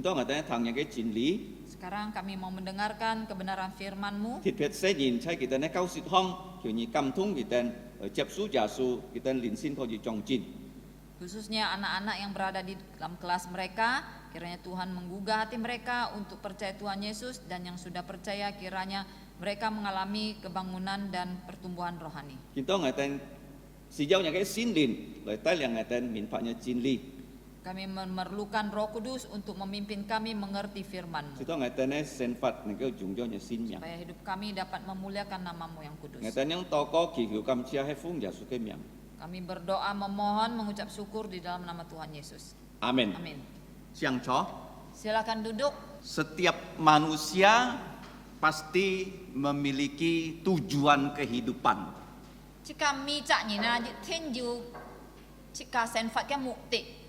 Chúng tôi thằng những cái chân lý. Sekarang kami mau mendengarkan kebenaran firman-Mu. Thịt vẹt sẽ nhìn thấy kita này câu sự hong, kiểu như cầm thúng kita chấp su giả su kita linh sinh thôi trong jin. Khususnya anak-anak yang berada di dalam kelas mereka, kiranya Tuhan menggugah hati mereka untuk percaya Tuhan Yesus, dan yang sudah percaya kiranya mereka mengalami kebangunan dan pertumbuhan rohani. Chúng tôi sử dụng những cái xin linh, lời tay là mình phải nhận chân lý. Kami memerlukan Roh Kudus untuk memimpin kami mengerti firman-Mu, Chúng tôi sen phật những cái dùng cho những xin miệng. supaya hidup kami dapat memuliakan nama-Mu yang kudus. Những to có kỳ hiệu cầm chia hay phung giả su cái miệng. Kami berdoa memohon mengucap syukur di dalam nama Tuhan Yesus. Amin. Amin. Siang cho. Silakan duduk. Setiap manusia pasti memiliki tujuan kehidupan. Jika mi cak ni na thiên du, jika sen fat ke mukti.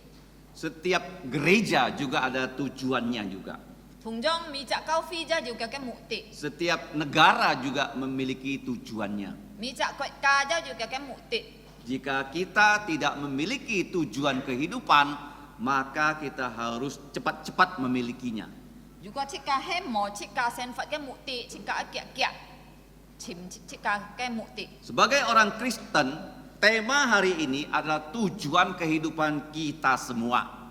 Setiap gereja juga ada tujuannya juga. Tungjong mi cak kau fija juga ke mukti. Setiap negara juga memiliki tujuannya. Mi cak kot kaja juga ke mukti. Jika kita tidak memiliki tujuan kehidupan, maka kita harus cepat-cepat memilikinya. Juga jika hemo, jika sen fat ke mukti, jika akia-akia, jika ke mukti. Sebagai orang Kristen, tema hari ini adalah tujuan kehidupan kita semua.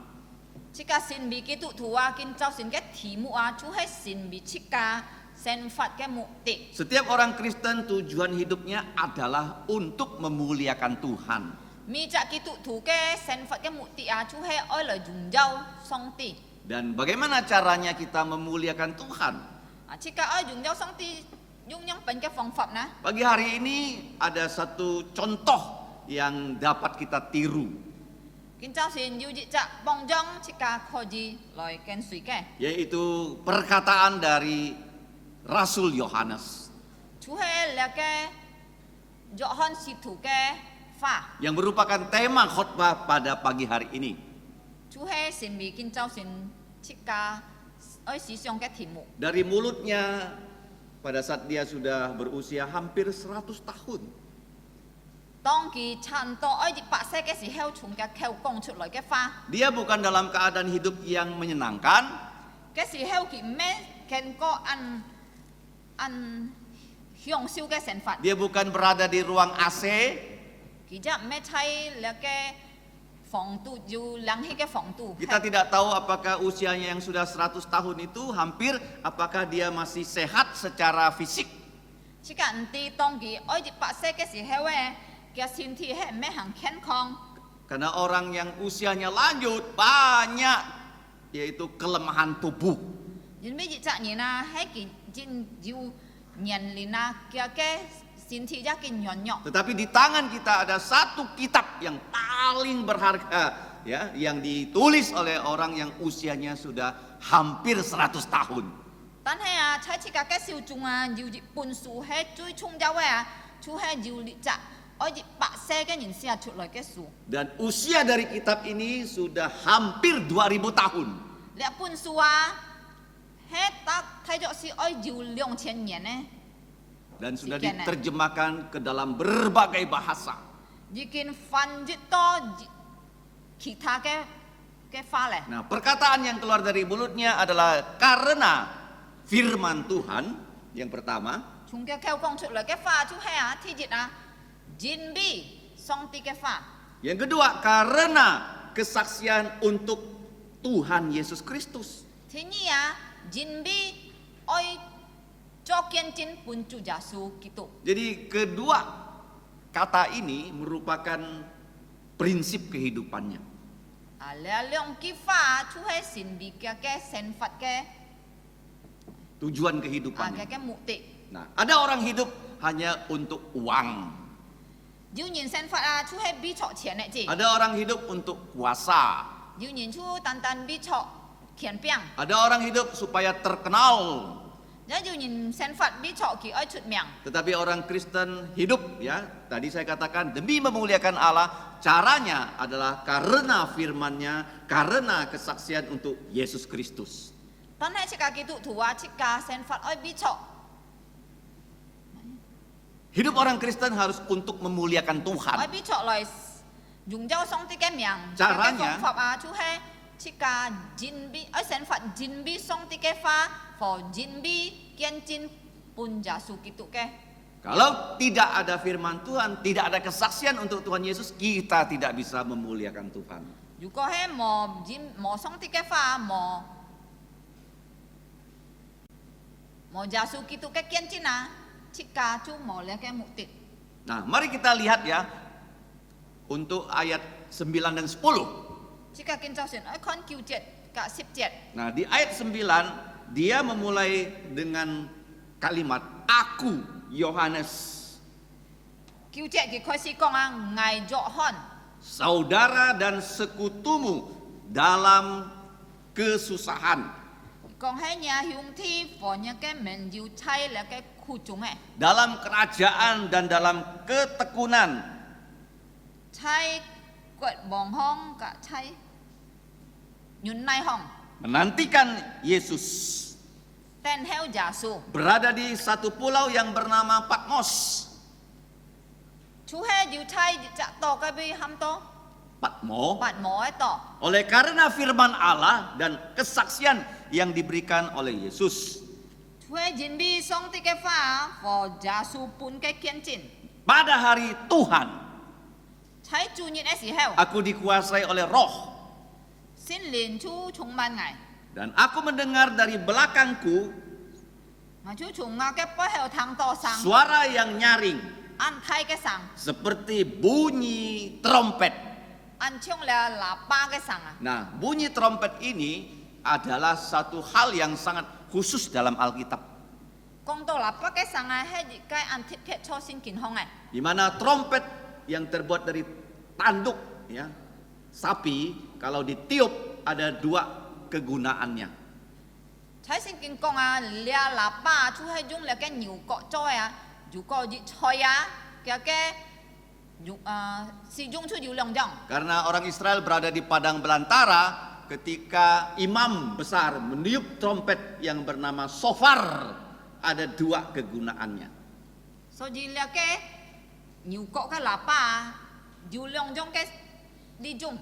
Jika sin bi kitu tua kin cao sin ke timu a chu hai sin bi jika sen fat ke mukti. Setiap orang Kristen tujuan hidupnya adalah untuk memuliakan Tuhan. Mi cak kitu tu ke sen fat ke mukti a chu hai oi le jung jau song ti. Dan bagaimana caranya kita memuliakan Tuhan? Jika oi jung jau song ti yung yang pen ke phong fap na. Pagi hari ini ada satu contoh yang dapat kita tiru, Kin cao sin yu ji cak bong jong jika koji loi ken sui ke. yaitu perkataan dari Rasul Yohanes Chu hai le ke Johan si tu ke fa. yang merupakan tema khotbah pada pagi hari ini. Chu hai sin bi kin cao sin jika oi si siong ke timu. Dari mulutnya pada saat dia sudah berusia hampir 100 tahun. Tong ki chan to oi ji pak se ke si heu chung ke keu gong chu loi ke fa. Dia bukan dalam keadaan hidup yang menyenangkan, Ke si heu ki me ken ko an hyong siu ke sen fat. dia bukan berada di ruang AC, Ki ja me chai le ke phòng tu yu lang hi ke phòng tu. kita tidak tahu apakah usianya yang sudah 100 tahun itu hampir apakah dia masih sehat secara fisik. Jika nanti tong ki oi ji pak se ke si heu ke sin thi he me hang ken kong. Karena orang yang usianya lanjut banyak yaitu kelemahan tubuh. Yin me ji cha ni na he ki jin yu nyen li na ke sin thi ja ki nyon nyok. Tetapi di tangan kita ada satu kitab yang paling berharga, ya, yang ditulis oleh orang yang usianya sudah hampir 100 tahun. Tan he a chai jika ke siu chung a yu ji pun su he chui chung ja we a chu he yu li cha oi ji pak se ke yin sia chu loi ke su. Dan usia dari kitab ini sudah hampir 2000 tahun. Le pun su a he tak thai jo si oi yu 2000 年呢。 Dan sudah Sekian, diterjemahkan ke dalam berbagai bahasa. Jikin fan jito kita ke fale. Nah, perkataan yang keluar dari mulutnya adalah karena firman Tuhan yang pertama. Chung ke keu kong chu le ke fa chu he a thi jit a jin bi song ti ke fa. Yang kedua, karena kesaksian untuk Tuhan Yesus Kristus. Thi ni a jin bi oi cho kian jin pun chu ja su gitu. Jadi kedua kata ini merupakan prinsip kehidupannya. A le leong ki fa chu he sin bi ke sen fat ke Tujuan a kehidupannya. ke mukti. Nah, ada orang hidup hanya untuk uang. Yu nyin sen fat a chu he bi cho qian ne ji. Ada orang hidup untuk kuasa. Yu nyin chu tan tan bi cho kian piang. Ada orang hidup supaya terkenal. Jadi yu nyin sen fat bi cho ki oi chut miang. Tetapi orang Kristen hidup, ya, tadi saya katakan demi memuliakan Allah, caranya adalah karena firman-Nya, karena kesaksian untuk Yesus Kristus. Tan hai chika ki tu tua chika sen fat oi bi cho. Hidup orang Kristen harus untuk memuliakan Oi Tuhan. bi cho loi dùng dâu xong thì cái miệng Caranya- cái phong pháp à chú hay chika jinbi sen phạt jinbi song ti ke fa for jinbi kian jin pun jasu kitu ke. Kalau tidak ada firman Tuhan, tidak ada kesaksian untuk Tuhan Yesus, kita tidak bisa memuliakan Tuhan. Dù có he mò song ti ke fa mò jasu kitu ke kian jin chika chu mò le ke mukti. Nah, mari kita lihat ya untuk ayat 9 dan 10. Chika kin chao sin ai kon kiu jet ka 17. Nah, di ayat 9 dia memulai dengan kalimat aku Yohanes, Kiu jet ki khoi si kong ngai jo hon. saudara dan sekutumu dalam kesusahan, Kong he nya hyung thi for nya ke men yu chai le ke khu chung dalam kerajaan dan dalam ketekunan, chai quet bong hong ka chai nyun nai hong menantikan Yesus, ten heo jasu. berada di satu pulau yang bernama Patmos. Chu he yu chai ja to ka bi ham to Patmo, pat mo to. oleh karena firman Allah dan kesaksian yang diberikan oleh Yesus. Chu he jin bi song ti ke fa for jasu pun ke kian jin. Pada hari Tuhan, Chai chu nyin e si heo. aku dikuasai oleh roh, Sin lin chu chung man ngai. dan aku mendengar dari belakangku Ma chu chung nga ke pa heo thang to sang. suara yang nyaring An thai ke sang. seperti bunyi trompet. An chung le la pa ke sang. Nah, bunyi trompet ini adalah satu hal yang sangat khusus dalam Alkitab, Kong to la pa ke sang he ji kai an thip ke cho sin kin hong di mana trompet yang terbuat dari tanduk ya sapi kalau ditiup ada dua kegunaannya. Chai sin kin kong lia la pa chu he jung le ke nyu ko choi ju ko ji choi kya ke si jung chu ju long jong. Karena orang Israel berada di padang belantara ketika imam besar meniup trompet yang bernama shofar, ada dua kegunaannya. So ji le ke nyu ko ka la pa ju long jong ke di jung.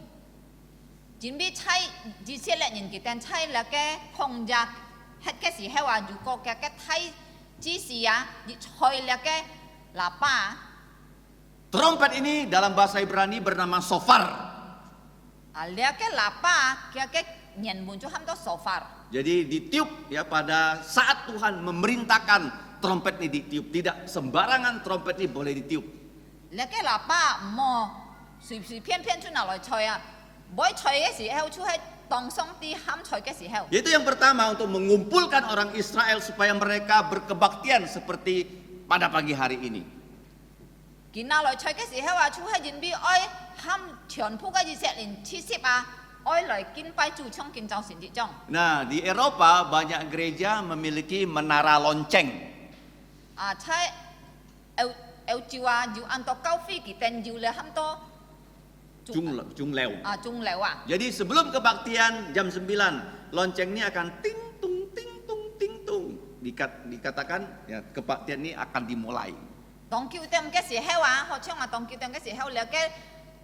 Jin bi chai ji se le nyin ki tan chai le ke khong ja het ke si hewa ju ko ke thai ji si ji choi le ke la pa. Trompet ini dalam bahasa Ibrani bernama shofar. Le ke la pa ke nyen bun chu ham to so far. Jadi ditiup ya pada saat Tuhan memerintahkan trompet ini ditiup. Tidak sembarangan trompet ini boleh ditiup. Le ke la pa mo sui pian chu na loi choi boy choi ke si heo chu he tong song ti ham choi ke si heo. Yaitu yang pertama untuk mengumpulkan orang Israel supaya mereka berkebaktian seperti pada pagi hari ini. Kina loi choi ke si heo chu he jin bi oi ham thion pu ka ji se lin 70 oi loi kin pai chu chong kin chao sin ji chong. Nah, di Eropa banyak gereja memiliki menara lonceng. Chai eu jiwa ju an to kau fi ki ten ju le ham to Jungleu. chung leu Jadi sebelum kebaktian jam 9, lonceng ini akan ting tung ting tung ting tung. Dikatakan ya kebaktian ini akan dimulai. Tong kiu tem ke si heo ho chong tong kiu tem ke si heo le ke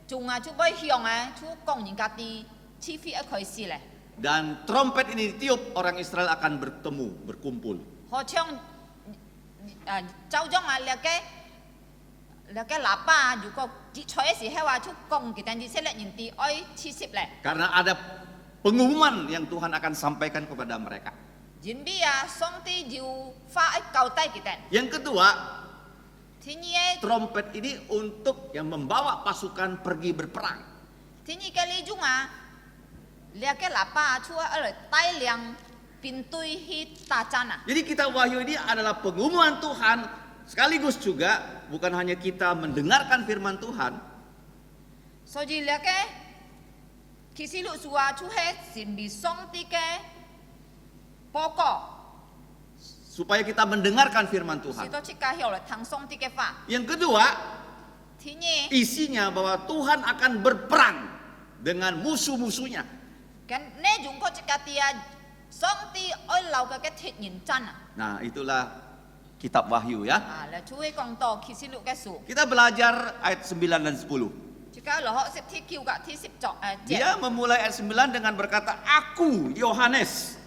chung chu boy hiong chu kong yin ka ti chi fi a khoi si le. Dan trompet ini ditiup, orang Israel akan bertemu, berkumpul. Ho chong chao jong le ke la pa ju ko ji choi si heo chu kong ki tan ji se le yin ti oi 70 le. Karena ada pengumuman yang Tuhan akan sampaikan kepada mereka. Jin bi song ti ju fa ai kau tai ki tan. Yang kedua, Tini trompet ini untuk yang membawa pasukan pergi berperang. ke li jung le ke la pa chu le tai liang pintui hi ta chana. Jadi kitab Wahyu ini adalah pengumuman Tuhan, sekaligus juga bukan hanya kita mendengarkan firman Tuhan, So ji le ke kisi lu suwa chu he sin bi song ti ke poko supaya kita mendengarkan firman si Tuhan. to chi ka hiao le thang song ti ke fa. Yang kedua, Tini isinya bahwa Tuhan akan berperang dengan musuh-musuhnya. kan ne jung ko chi ka ti song ti oi lau ka ke thit yin chan Nah, itulah kitab Wahyu ya. le chu he kong to kisi lu ke su. Kita belajar ayat 9 dan 10. Chi 9落學10ที่คิวกับที่10จอก7 Dia memulai ayat 9 dengan berkata, Aku Yohanes.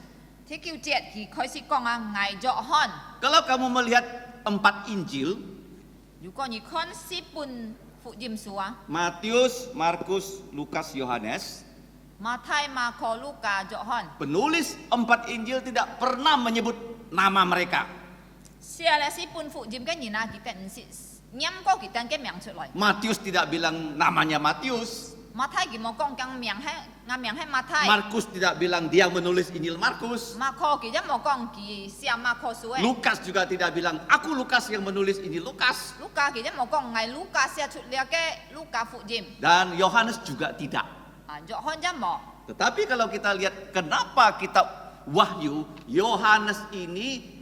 ที่คิว7ที่開始講啊捱約翰 Kalau kamu melihat 4 Injil, 如果你看4本福音書啊 Matius, Markus, Lukas, Yohanes, 馬太馬可路加約翰 penulis 4 Injil tidak pernah menyebut nama mereka. 寫了4本福音嘅人啊，佢哋唔是念過佢哋嘅名出來。 Matius tidak bilang namanya Matius. 馬太佢冇講緊名係馬太， Markus tidak bilang dia menulis Injil Markus. 馬可佢都冇講佢寫馬可書嘅。 Lukas juga tidak bilang, aku Lukas yang menulis Injil Lukas. 路加佢都冇講係路加寫出嚟嘅路加福音， Dan Yohanes juga tidak. 約翰就冇。 Tetapi kalau kita lihat kenapa kitab Wahyu, Yohanes ini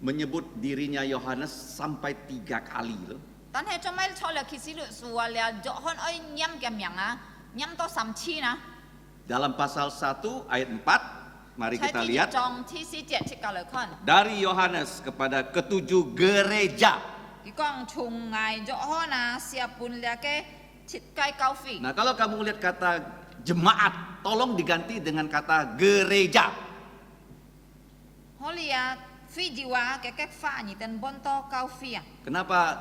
menyebut dirinya Yohanes sampai 3 kali loh. 但係做咩錯了？其實律書話了約翰愛念嘅名啊，念到3次呢。 Dalam pasal 1 ayat 4, mari kita 喺 lihat. 第章第4節即刻嚟看， Dari Yohanes kepada ketujuh gereja. 佢講從捱約翰啊寫本了嘅設計教會。 Nah, kalau kamu lihat kata jemaat, tolong diganti dengan kata gereja. 可以啊，非字話嘅法而等本多教會啊。 Kenapa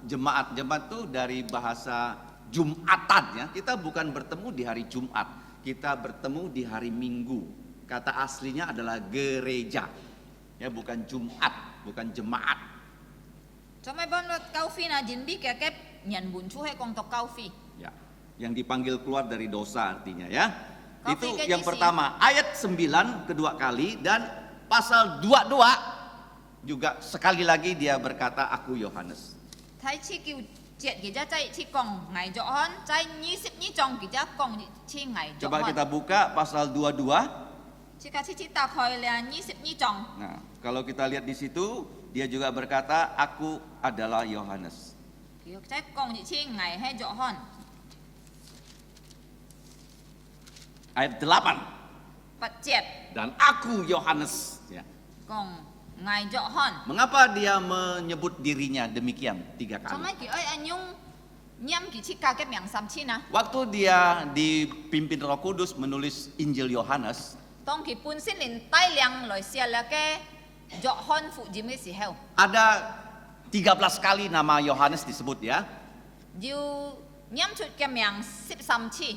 jemaat? Jemaat itu dari bahasa Jumatan ya. Kita bukan bertemu di hari Jumat, kita bertemu di hari Minggu. Kata aslinya adalah gereja. Ya, bukan Jumat, bukan jemaat. 做咩本多教會啊？人比嘅人本出去講到教會。 Ya, yang dipanggil keluar dari dosa artinya ya. Kau Itu pikir yang isi? pertama, ayat 9 kedua kali dan pasal 22 juga sekali lagi dia berkata aku Yohanes. 睇次叫節佢就即係講捱約翰，即係22章佢就講次捱約 Coba 翰。 kita buka pasal 22. 次個次打開了22章， Nah, kalau kita lihat di situ dia juga berkata aku adalah Yohanes. 佢即係講次捱係約翰。 Ayat 8. 8節 Dan aku Yohanes ya. 講捱約翰。 Mengapa dia menyebut dirinya demikian 3 做 kali? 咩叫愛用念佢次個嘅名3次呢？ Waktu dia dipimpin Roh Kudus menulis Injil Yohanes, 當佢本身連帶領來寫了嘅約翰福音嘅時候， ada 13 kali nama Yohanes disebut ya. 要念出嘅名13次。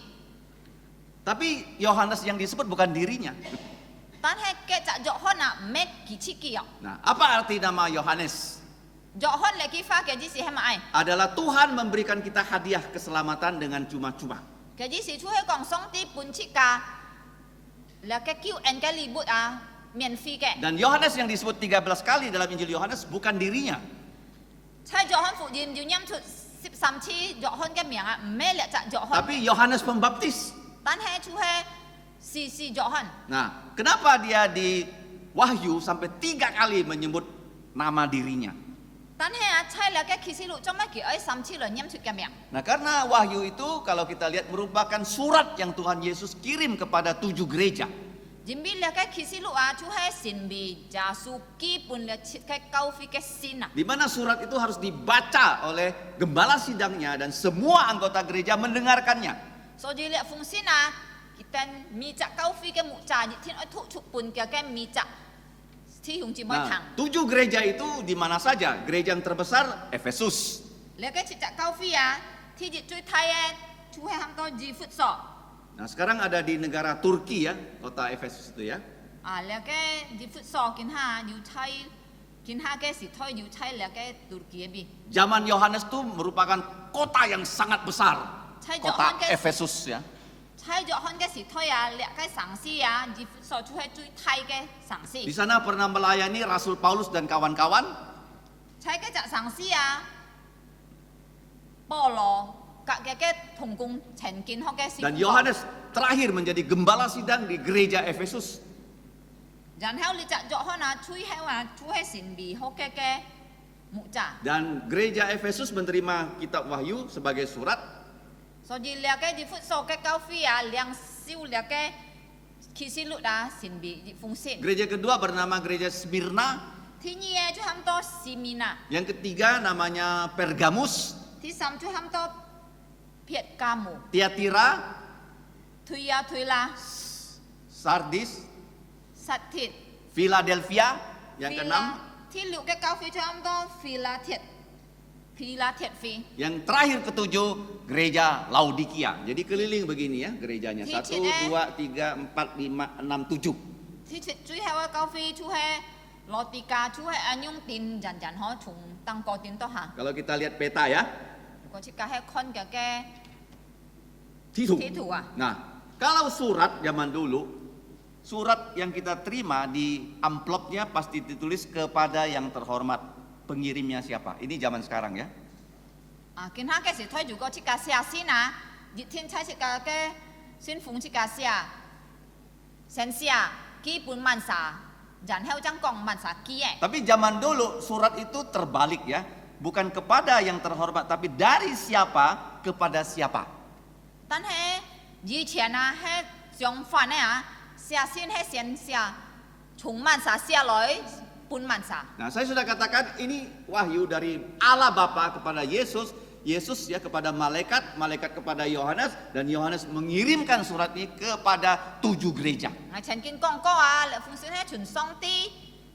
Tapi Yohanes yang disebut bukan dirinya. 但係嘅就約翰啊，唔係佢自己啊。 Nah, apa arti nama Yohanes? 約翰嚟佢發嘅啲事係咪？ Adalah Tuhan memberikan kita hadiah keselamatan dengan cuma-cuma. 嘅啲事出去講上帝本設價，嚟嘅叫人嘅禮物啊，免費嘅。 Dan Yohanes yang disebut 13 kali dalam Injil Yohanes bukan dirinya. 喺約翰福音要念出13次約翰嘅名啊，唔係嚟就約翰。 Tapi Yohanes Pembaptis. 但係出去是約翰。 Nah, kenapa dia di Wahyu sampai 3 kali menyebut nama dirinya? 但係啊，喺嚟嘅啟示錄做乜叫愛3次嚟念出嘅名？ Nah, karena Wahyu itu kalau kita lihat merupakan surat yang Tuhan Yesus kirim kepada 7 gereja. 因為嚟嘅啟示錄啊，出去神秘耶穌基本嚟設計教會嘅信啊。 Di mana surat itu harus dibaca oleh gembala sidangnya dan semua anggota gereja mendengarkannya. 所以咧奉先啊，佢哋มีจัก教會嘅牧者，熱天愛突出本嘅มีจักที่用住每堂。 Nah, 7 gereja itu di mana saja? Gereja yang terbesar Efesus. แล้วก็จัก教會啊，ที่熱最大嘅出去喊到2 ฟุตศอก Nah, sekarang ada di negara Turki ya, kota Efesus itu ya. 啊，แล้วก็2 ฟุตศอกกินห้าอยู่ใช้กินห้าแก่สิถ้อยอยู่ใช้แล้วก็ตุรกีบี Zaman Yohanes itu merupakan kota yang sangat besar. Saya Kota Yohanes. Efesus ya. ใช้約翰嘅時推啊，แล้วก็สังสี啊2 ฟุตศอก出去最大嘅สังสี Di sana pernah melayani Rasul Paulus dan kawan-kawan. ใช้ก็จะสังสี啊保羅嘅同工陳建學嘅事 Dan Yohanes terakhir menjadi gembala sidang di gereja Efesus. 然後你就約翰啊，吹喺話吹喺神秘學嘅牧者， Dan gereja Efesus menerima kitab Wahyu sebagai surat. 所以了嘅2 ฟุตศอก嘅教會啊，兩少了嘅啟示錄啊，神秘奉獻。 Gereja kedua bernama gereja Smyrna. ที่นี่就喊到西米娜， Yang ketiga namanya Pergamus. ที่3就喊到 Phiet Kamu, Tiatira, Thuya Thuyla, Sardis, Sathit, Philadelphia, yang keenam. ที่เหลือแก9 phi cho ông to Philadelphia phi. Yang terakhir ketujuh, gereja Laodikia. Jadi keliling begini ya gerejanya. 1, 2, 3, 4, 5, 6, 7. ที่主要係9 phi 主係羅地加主係安用電人可從當個電多下。 Kalau kita lihat peta ya, 如果即係看嘅 Titu. Titu, ah. Nah, kalau surat zaman dulu, surat yang kita terima di amplopnya pasti ditulis kepada yang terhormat. Pengirimnya siapa? Ini zaman sekarang ya. 啊，見下嘅時睇如果即係寫先啊，熱天睇即係嘅先奉即係寫，先寫基本萬撒，然後將講萬撒基嘅。 Tapi zaman dulu surat itu terbalik ya. Bukan kepada yang terhormat, tapi dari siapa kepada siapa. 但係以前啊，係相反嘅啊，寫先係先寫，從萬撒寫來半萬撒。 Nah, saya sudah katakan ini wahyu dari Allah Bapa kepada Yesus, Yesus ya kepada malaikat, malaikat kepada Yohanes, dan Yohanes mengirimkan surat ini kepada 7 gereja. 我曾經講過啊，你奉先係全上帝，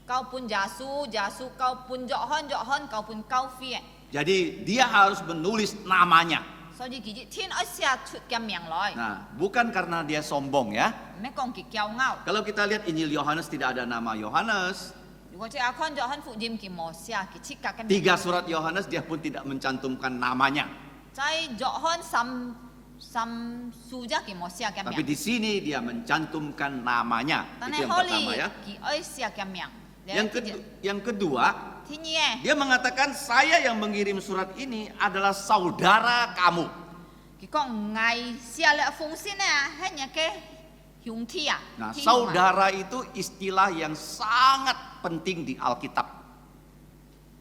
教半耶穌，耶穌教半約翰，約翰教半教飛嘅。 Jadi dia harus menulis namanya. 所以佢天愛寫出嘅名來， Nah, bukan karena dia sombong ya. 唔係講佢驕傲。 Kalau kita lihat Injil Yohanes tidak ada nama Yohanes. 如果即係看約翰福音佢冇寫佢設格嘅名， 3 surat Yohanes dia pun tidak mencantumkan namanya. 在約翰三書啫佢冇寫嘅 Tapi 名， di sini dia mencantumkan namanya. 但 Itu 係 yang 可 pertama 以 ya. 佢愛寫嘅名。 Yang kedua, 天意 dia mengatakan saya yang mengirim surat ini adalah saudara kamu. 佢講愛寫了奉先啊，係日嘅兄弟啊。 Nah, 天 saudara itu istilah yang sangat penting di Alkitab.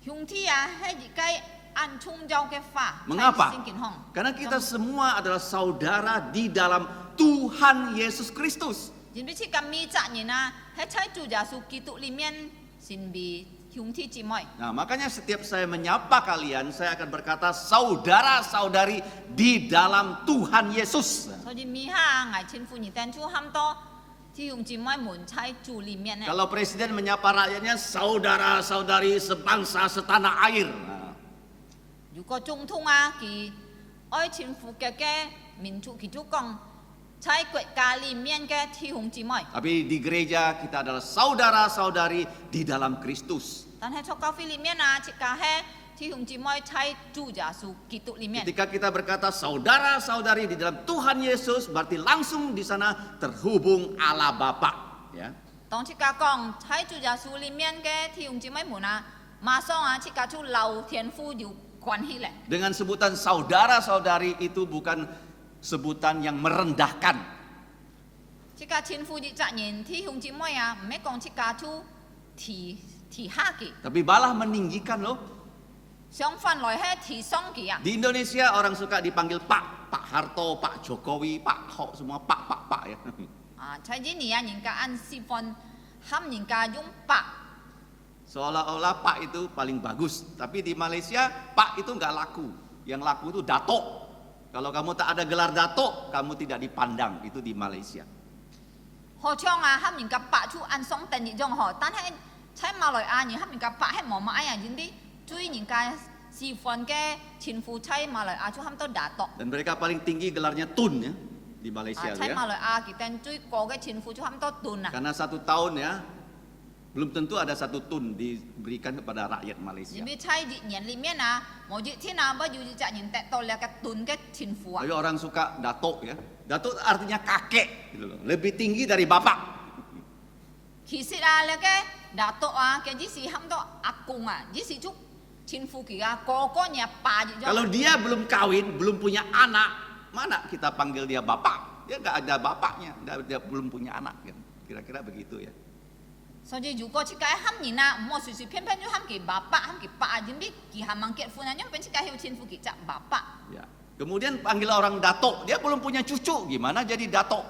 兄弟啊，係日嘅按宗教嘅法。 Mengapa? 係聖經行 Karena kita semua adalah saudara di dalam Tuhan Yesus Kristus. 因為這個米責任啊，喺在主耶穌基督裡面先被兄弟姊妹。 Nah, makanya setiap saya menyapa kalian, saya akan berkata saudara-saudari di dalam Tuhan Yesus. 所以米下愛稱呼你當主喊多，弟兄姊妹們在主裡面呢。 Kalau presiden menyapa rakyatnya saudara-saudari sebangsa setanah air. Nah, 如果總統啊，佢愛稱呼嘅民族，佢就講在國家裡面嘅弟兄姊妹。 tapi di gereja kita adalah saudara-saudari di dalam Kristus. 但係在教會裡面啊，這個係弟兄姊妹在主耶穌基督裡面。 Ketika kita berkata saudara-saudari di dalam Tuhan Yesus, berarti langsung di sana terhubung Allah Bapa. Ya. 當這個講在主耶穌裡面嘅弟兄姊妹們啊，馬上啊，這個就老天父有關係咧。 Dengan sebutan saudara-saudari itu bukan sebutan yang merendahkan. 這個稱呼嘅責任，弟兄姊妹啊，唔係講這個就提下嘅， Tapi malah meninggikan loh. 相反來係提升嘅啊。 Di Indonesia orang suka dipanggil Pak Harto, Pak Jokowi, Pak Ho, semua Pak ya. 啊，在呢年啊，人家按示範喊人家用白， Seolah-olah Pak itu paling bagus. Tapi di Malaysia Pak itu nggak laku. Yang laku itu Datuk. Kalau kamu tak ada gelar Datuk, kamu tidak dipandang. Itu di Malaysia. 何唱啊喊人家白就按上定義種河，但係在馬來亞人喊人家白係冇乜啊人啲，追人家示範嘅前夫在馬來亞就喊到大毒。 Dan mereka paling tinggi gelarnya Tun ya di Malaysia 啊， tuh 在 ya. 馬來亞佢哋最高嘅前夫就喊到斷啊。 Karena 1 tahun ya, belum tentu ada 1 tun diberikan kepada rakyat Malaysia. 因為在熱年裡面啊，冇熱天啊，不要責任得到兩個斷嘅前夫啊。 Tapi orang suka Datuk ya. Datuk artinya kakek gitu loh. Lebih tinggi dari bapak. 其實啊，你嘅大毒啊，嘅只是喊到阿公啊，只是就前夫佢啊，個個嘢霸熱咗。 Kalau dia belum kawin, belum punya anak, mana kita panggil dia bapak? Dia nggak ada bapaknya, dia belum punya anak kan. Kira-kira begitu ya. 所以如果這個喊人啊，唔好隨隨便便就喊佢爸爸，喊佢爸，因為佢還冇結婚啊，因為這個係前夫佢叫爸爸。 Ya. Kemudian panggil orang datuk, dia belum punya cucu, gimana jadi datuk?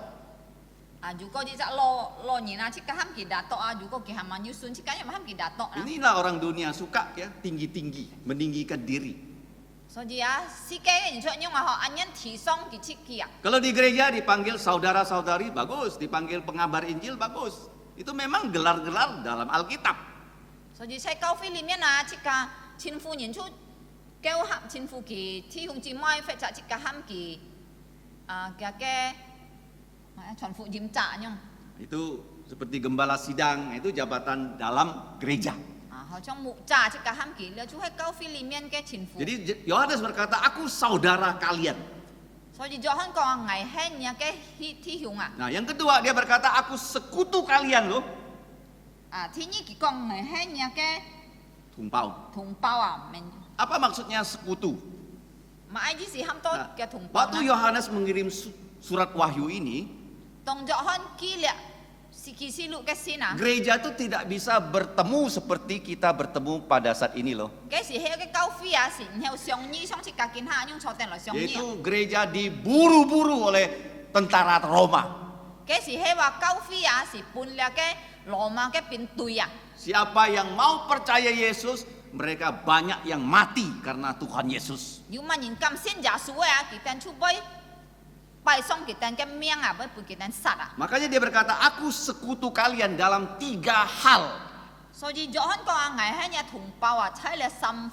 啊，如果你隻老人啊，這個喊佢大毒啊，如果佢還冇要孫，這個又喊佢大毒啊。 Inilah orang dunia suka ya tinggi-tinggi, meninggikan diri. 所以啊，世界嘅人出用啊，學按人提倡佢切記啊。 Kalau di gereja dipanggil saudara-saudari, bagus. Dipanggil pengabar Injil, bagus. Itu memang gelar-gelar dalam Alkitab. 所以喺教會裡面啊，即個前夫人出教合前夫佢弟兄姊妹或者即個喊佢嘅傳福音者樣。 Itu seperti gembala sidang, itu jabatan dalam gereja. 好像牧者即個喊佢，了就喺教會裡面嘅前夫。 Jadi Yohanes berkata, aku saudara kalian. 所以約翰講危險嘅弟兄啊。 Nah, yang kedua dia berkata, aku sekutu kalian loh. 天意佢講危險嘅 Tumpau. 同胞啊，明。 Apa maksudnya sekutu? 唔係只是喊多嘅同胞 Waktu Yohanes mengirim surat wahyu ini, 當約翰記了啟示錄嘅先啊。 gereja itu tidak bisa bertemu seperti kita bertemu pada saat ini loh. 嗰時喺個教會啊，是然後上議上次隔見下用坐定來上議。 Yaitu gereja diburu-buru oleh tentara Roma. 嗰時喺話教會啊，是叛逆嘅羅馬嘅兵隊啊。 Siapa yang mau percaya Yesus, mereka banyak yang mati karena Tuhan Yesus. 要問人咁先耶穌啊，佢哋出杯拜送佢哋嘅命啊，俾佢哋殺啊。 Makanya dia berkata, aku sekutu kalian dalam 3 hal. 所以約翰講啊，危險嘅同胞啊，喺你三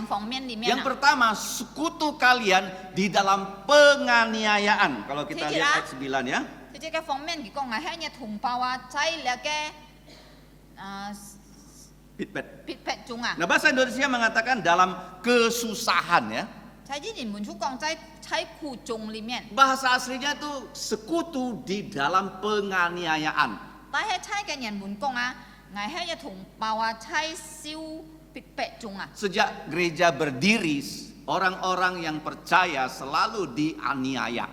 方面裡面 Yang 啊。 pertama, sekutu kalian di dalam penganiayaan. Kalau kita Tidak. lihat ayat 9 ya. 佢即個方面佢講危險嘅同胞啊，喺你嘅Pitpet. 撇撇中啊。 Nah, bahasa Indonesia mengatakan dalam kesusahan ya. 喺之前門出講喺苦中裡面， Bahasa aslinya itu sekutu di dalam penganiayaan. 但係喺嘅人門講啊，危險嘅同胞啊，喺燒撇撇中啊。 Sejak gereja berdiri, orang-orang yang percaya selalu dianiaya.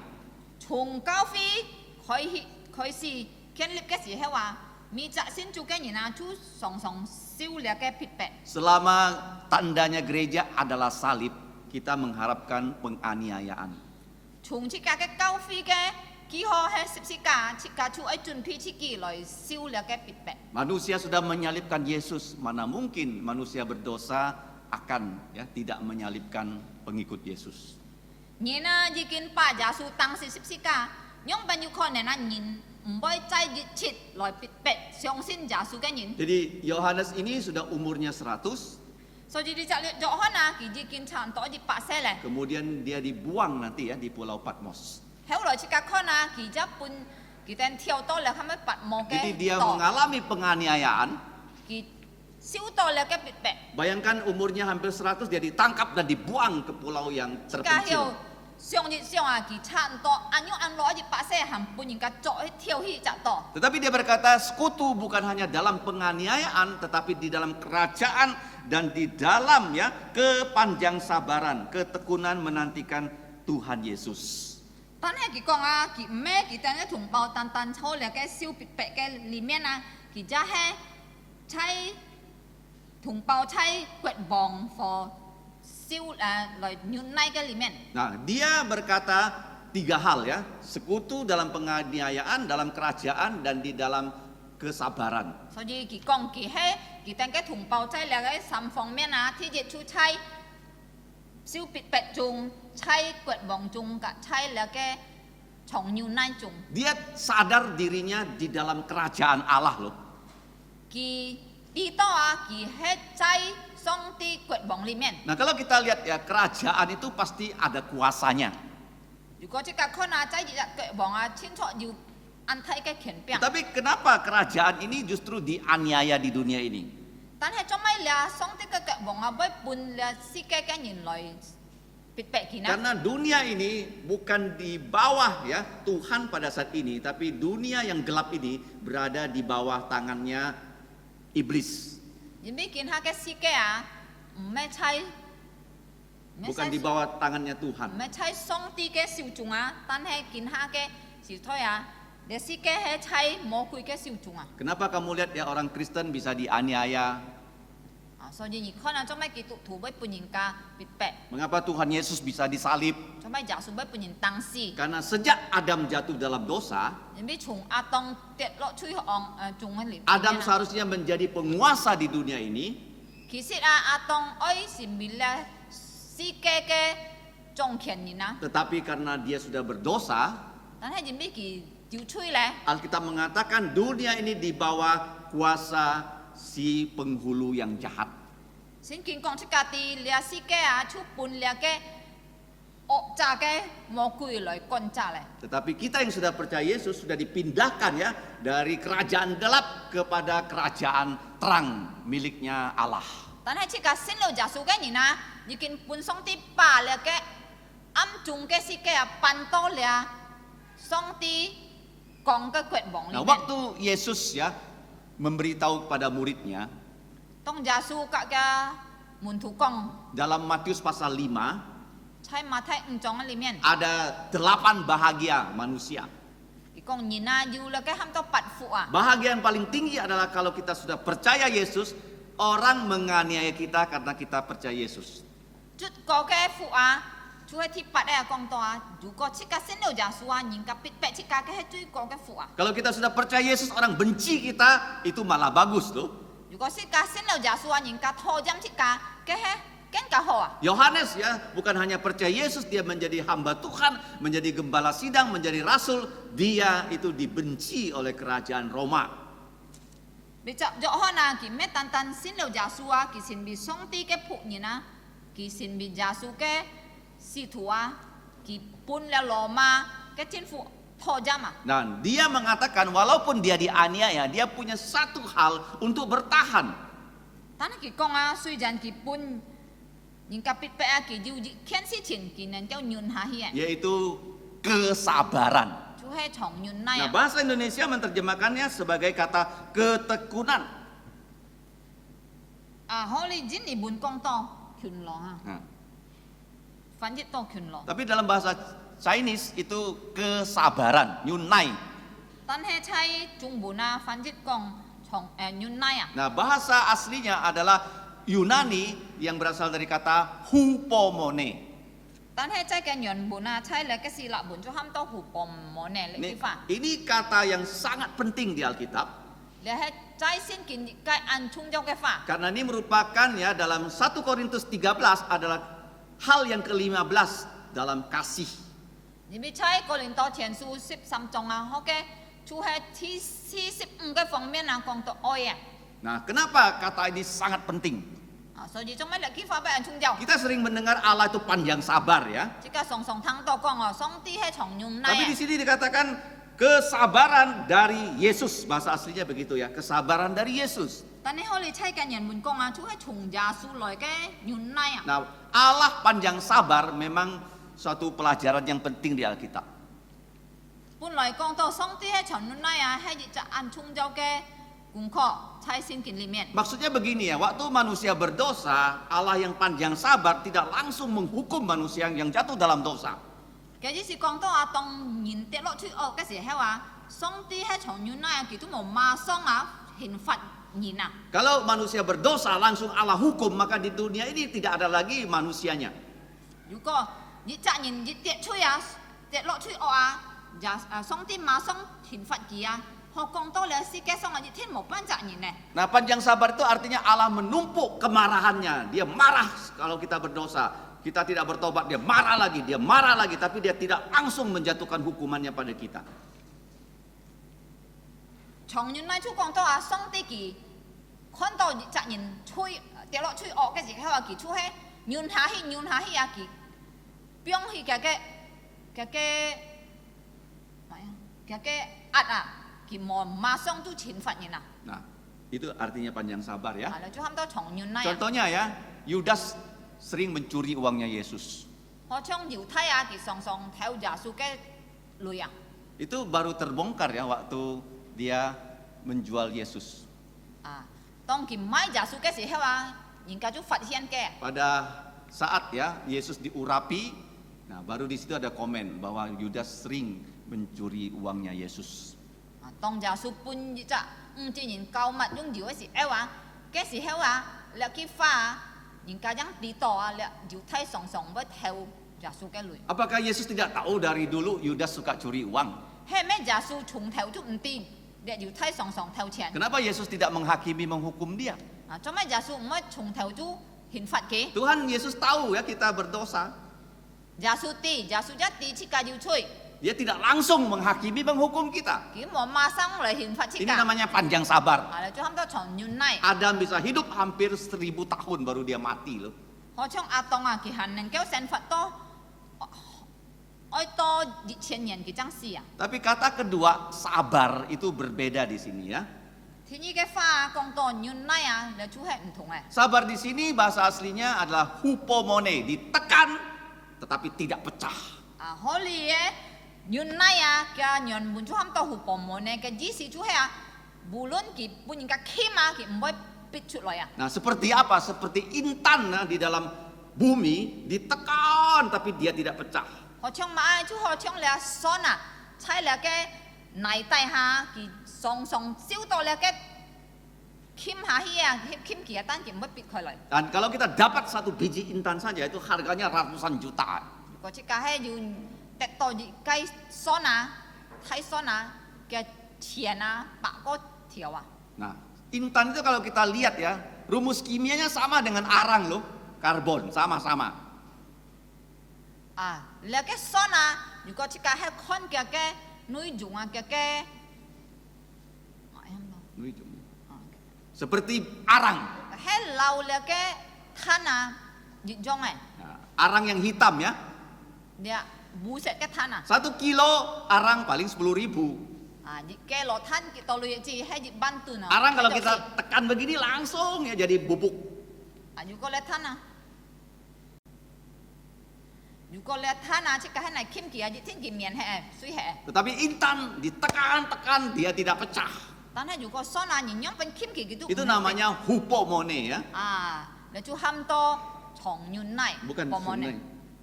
從教會開始建立嘅時候啊，未執先做嘅人啊，就常常燒裂嘅撇撇。 Selama tandanya gereja adalah salib, kita mengharapkan penganiayaan. 從設計嘅教會嘅幾何係十字架，設計出一準備設計來燒裂嘅撇撇。 Manusia sudah menyalibkan Yesus, mana mungkin manusia berdosa akan ya tidak menyalibkan pengikut Yesus. 人啊，已經把耶穌當是十字架，用本有可能啊人唔會再熱切來撇撇相信耶穌嘅人。 Jadi Yohanes ini sudah umurnya 100, 所以你就約翰啊，佢已經差唔多100歲咧。 kemudian dia dibuang nanti ya di Pulau Patmos. 後來設計看啊，佢就搬佢哋跳到嚟，係咪拔毛 Jadi 嘅 dia 島， mengalami penganiayaan. 佢燒到嚟嘅撇撇。 Bayangkan umurnya hampir 100, dia ditangkap dan dibuang ke pulau yang 設計 terpencil. 後上日上啊，佢差唔多按用按落100歲，含搬人家作去跳去隻島。 Tetapi dia berkata, sekutu bukan hanya dalam penganiayaan, tetapi di dalam kerajaan dan di dalam ya kepanjang sabaran, ketekunan menantikan Tuhan Yesus. 但係佢講啊，佢唔係佢等嘅同胞單單抽嚟嘅燒撇撇嘅裡面啊，佢就係喺同胞喺掘亡和燒來原來嘅裡面。 Nah, dia berkata 3 hal ya, sekutu dalam penganiayaan, dalam kerajaan dan di dalam kesabaran. 所以佢講佢係佢等嘅同胞喺嚟嘅3方面啊，ที่จะ出喺燒撇撇中、喺掘亡中嘅喺嚟嘅從原來中。 Dia sadar dirinya di dalam kerajaan Allah loh. 佢知道啊，佢係喺上帝掘亡裡面。 Nah, kalau kita lihat ya, kerajaan itu pasti ada kuasanya. 如果即個看啊，在日掘亡啊，清楚要按睇嘅權柄。 Tapi kenapa kerajaan ini justru dianiaya di dunia ini? 但係做咩咧？上帝嘅掘亡啊，會搬咧世界嘅人來撇撇佢呢？ Karena dunia ini bukan di bawah ya Tuhan pada saat ini, tapi dunia yang gelap ini berada di bawah tangannya iblis. 因為見下嘅世界啊，唔係喺 Bukan di bawah tangannya Tuhan. 唔係喺上帝嘅手中啊，但係見下嘅是推啊，你世界係喺魔鬼嘅手中啊。 Kenapa kamu lihat ya orang Kristen bisa dianiaya? 所以你看啊，做咩基督徒會搬人家撇撇？ Mengapa Tuhan Yesus bisa disalib? 做咩耶穌會搬人當死？ Karena sejak Adam jatuh dalam dosa, 因為從亞當跌落水中嘅裡面 Adam 啊。 seharusnya menjadi penguasa di dunia ini. 其實阿當愛是為了世界嘅眾權人啊， Tetapi karena dia sudah berdosa, 但係人俾佢掉吹咧， Alkitab mengatakan dunia ini di bawah kuasa si penghulu yang jahat. 聖經講出家啲呢世界啊，出本呢嘅惡詐嘅魔鬼來幹詐咧。 Tetapi kita yang sudah percaya Yesus sudah dipindahkan ya dari kerajaan gelap kepada kerajaan terang miliknya Allah. 但係出家信了耶穌嘅人啊，已經本上帝把呢嘅暗中嘅世界啊搬到了上帝講嘅國王裏 Nah, 面。 waktu Yesus ya memberitahu kepada muridnya 當耶穌甲嘅門徒講， dalam Matius pasal 5喺馬太5章裏面， ada 8 bahagia manusia. 佢講人啊要呢嘅喊到8福啊， Bahagia yang paling tinggi adalah kalau kita sudah percaya Yesus, orang menganiaya kita karena kita percaya Yesus. จุด個嘅福啊，就係ที่8咧講到啊，如果出家信了耶穌啊，人家必白出家嘅係最高嘅福啊。 Kalau kita sudah percaya Yesus, orang benci kita, itu malah bagus loh. 如果出家信了耶穌啊，人家討厭出家嘅係更加好啊。 Yohanes ya, bukan hanya percaya Yesus, dia menjadi hamba Tuhan, menjadi gembala sidang, menjadi rasul, dia itu dibenci oleh kerajaan Roma. 你就約翰啊，佢咩單單信了耶穌啊，佢先被上帝嘅僕人啊，佢先被耶穌嘅使徒啊，佢搬了羅馬嘅政府討厭啊。 Nah, dia mengatakan walaupun dia dianiaya, dia punya satu hal untuk bertahan. 但係佢講啊，雖然佢搬人家必白啊，佢要件事情佢能夠忍下去啊， Yaitu kesabaran. 就係從忍耐 Nah, 啊。 bahasa Indonesia menerjemahkannya sebagai kata ketekunan. 啊，可你真係本講到權浪啊， Nah, 翻譯到權浪。 tapi dalam bahasa Chinese itu kesabaran, yunai. 但係喺中文啊，翻譯講從忍耐啊。 Nah, bahasa aslinya adalah Yunani yang berasal dari kata hupomone. 但係在嘅原本啊，在那個希臘文就喊到湖泊摩呢呢句話， Ini kata yang sangat penting di Alkitab 你係在聖經嘅按充咗嘅話， karena ini merupakan ya dalam 1 Korintus 13 adalah hal yang ke-15 dalam kasih. 因為在哥林多前書13章啊，好嘅，就係45嘅方面啊講到愛啊， Nah, kenapa kata ini sangat penting? 啊，所以做咩呢句話俾人充咗？ Kita sering mendengar Allah itu panjang sabar ya. 即係常常聽到講哦，上帝係從忍耐 Tapi 啊 di，sini dikatakan kesabaran dari Yesus. Bahasa aslinya begitu ya, kesabaran dari Yesus. 但係我哋睇嘅人們講啊，就係從耶穌來嘅忍耐啊。 Nah, Allah panjang sabar memang suatu pelajaran yang penting di Alkitab. 本來講到上帝係從忍耐啊，係一隻按充咗嘅功課，在聖經裡面。 Maksudnya begini ya, waktu manusia berdosa, Allah yang panjang sabar tidak langsung menghukum manusia yang jatuh dalam dosa. 嘅意思講到啊，當人跌落去惡嘅時候啊，上帝係從忍耐啊，佢都冇馬上啊刑罰人啊。 Kalau manusia berdosa langsung Allah hukum, maka di dunia ini tidak ada lagi manusianya. 如果一隻人一跌出啊，跌落去惡啊，上帝馬上刑罰佢啊，何講到咧世界上啊一天冇班責人呢？ Nah, panjang sabar itu artinya Allah menumpuk kemarahannya. Dia marah kalau kita berdosa. Kita tidak bertobat, dia marah lagi, tapi dia tidak langsung menjatuhkan hukumannya pada kita. 從忍耐處講到啊，上帝佢看到一隻人跌落去惡嘅時候啊，佢出係忍下去啊，佢變去嘅壓啊，佢冇馬上都懲罰人啊。 Nah, itu artinya panjang sabar ya. 係啦，就喊到從忍耐啊。 Contohnya ya, Yudas sering mencuri uangnya Yesus. 好像猶太啊，佢常常偷耶穌嘅鐳啊。 Itu baru terbongkar ya waktu dia menjual Yesus. 啊，當佢買耶穌嘅時候啊，人家就發現嘅。 Pada saat ya Yesus diurapi, nah baru di situ ada komen bahwa Yudas sering mencuri uangnya Yesus. 啊，當耶穌搬一隻隻人購物用油嘅時候啊，你去花啊，人家ยัง知道啊，你猶太常常要偷耶穌嘅鐳。 Apakah Yesus tidak tahu dari dulu Yudas suka curi uang? 係咩耶穌從頭都唔知 Diaอยู่ท้ายสองแถวเฉียน Kenapa Yesus tidak menghakimi menghukum dia? 做咩耶穌唔可以從頭都刑罰佢？ Tuhan Yesus tahu ya kita berdosa. 耶穌知，耶穌一知即刻要吹， Dia tidak langsung menghakimi menghukum kita. 佢冇馬上嚟刑罰即 Ini 刻。 namanya panjang sabar. 你最慘多從原來， Adam bisa hidup hampir 1000 tahun baru dia mati loh. 何況阿當啊，佢還能夠懲罰多，愛多2000年佢真是啊！ Tapi kata kedua sabar itu berbeda di sini ya. 天意嘅話講到原來啊，你主係唔同嘅。 Sabar di sini bahasa aslinya adalah hupomone, ditekan tetapi tidak pecah. 可以嘅原來啊，嘅原本就喊到湖泊門呢嘅意思就係啊，無論佢本人嘅傾啊，佢唔會逼出來啊。 Nah, seperti apa? Seperti intan di dalam bumi ditekan tapi dia tidak pecah. 何像馬就何像了손啊，在了嘅泥底下，佢上燒到了嘅傾下去啊，傾佢啊，單佢唔會逼佢來。 Dan kalau kita dapat satu biji intan saja itu harganya ratusan juta. 如果即家係要得到計손啊，睇손啊嘅錢啊，百個條啊。 Nah, intan itu kalau kita lihat ya, rumus kimianya sama dengan arang loh, karbon sama-sama. แล้วก็손啊，如果即家係看嘅內容啊嘅 Seperti arang. 係流了嘅碳啊，熱種嘅， Nah, arang yang hitam ya. 你無色嘅碳啊， 1 kilo arang paling 10.000. 熱嘅落碳嘅道路亦知係熱板段啊。 Arang kalau kita tekan begini langsung ya jadi bubuk. 如果你碳啊，如果你碳啊，即家係嚟傾佢啊，熱天佢面係水係。 Tetapi intan ditekan-tekan dia tidak pecah. 但係如果손啊，人樣เป็น傾佢嘅都 Itu namanya hupomone ya. 你就喊多從原來 Bukan 薄膜呢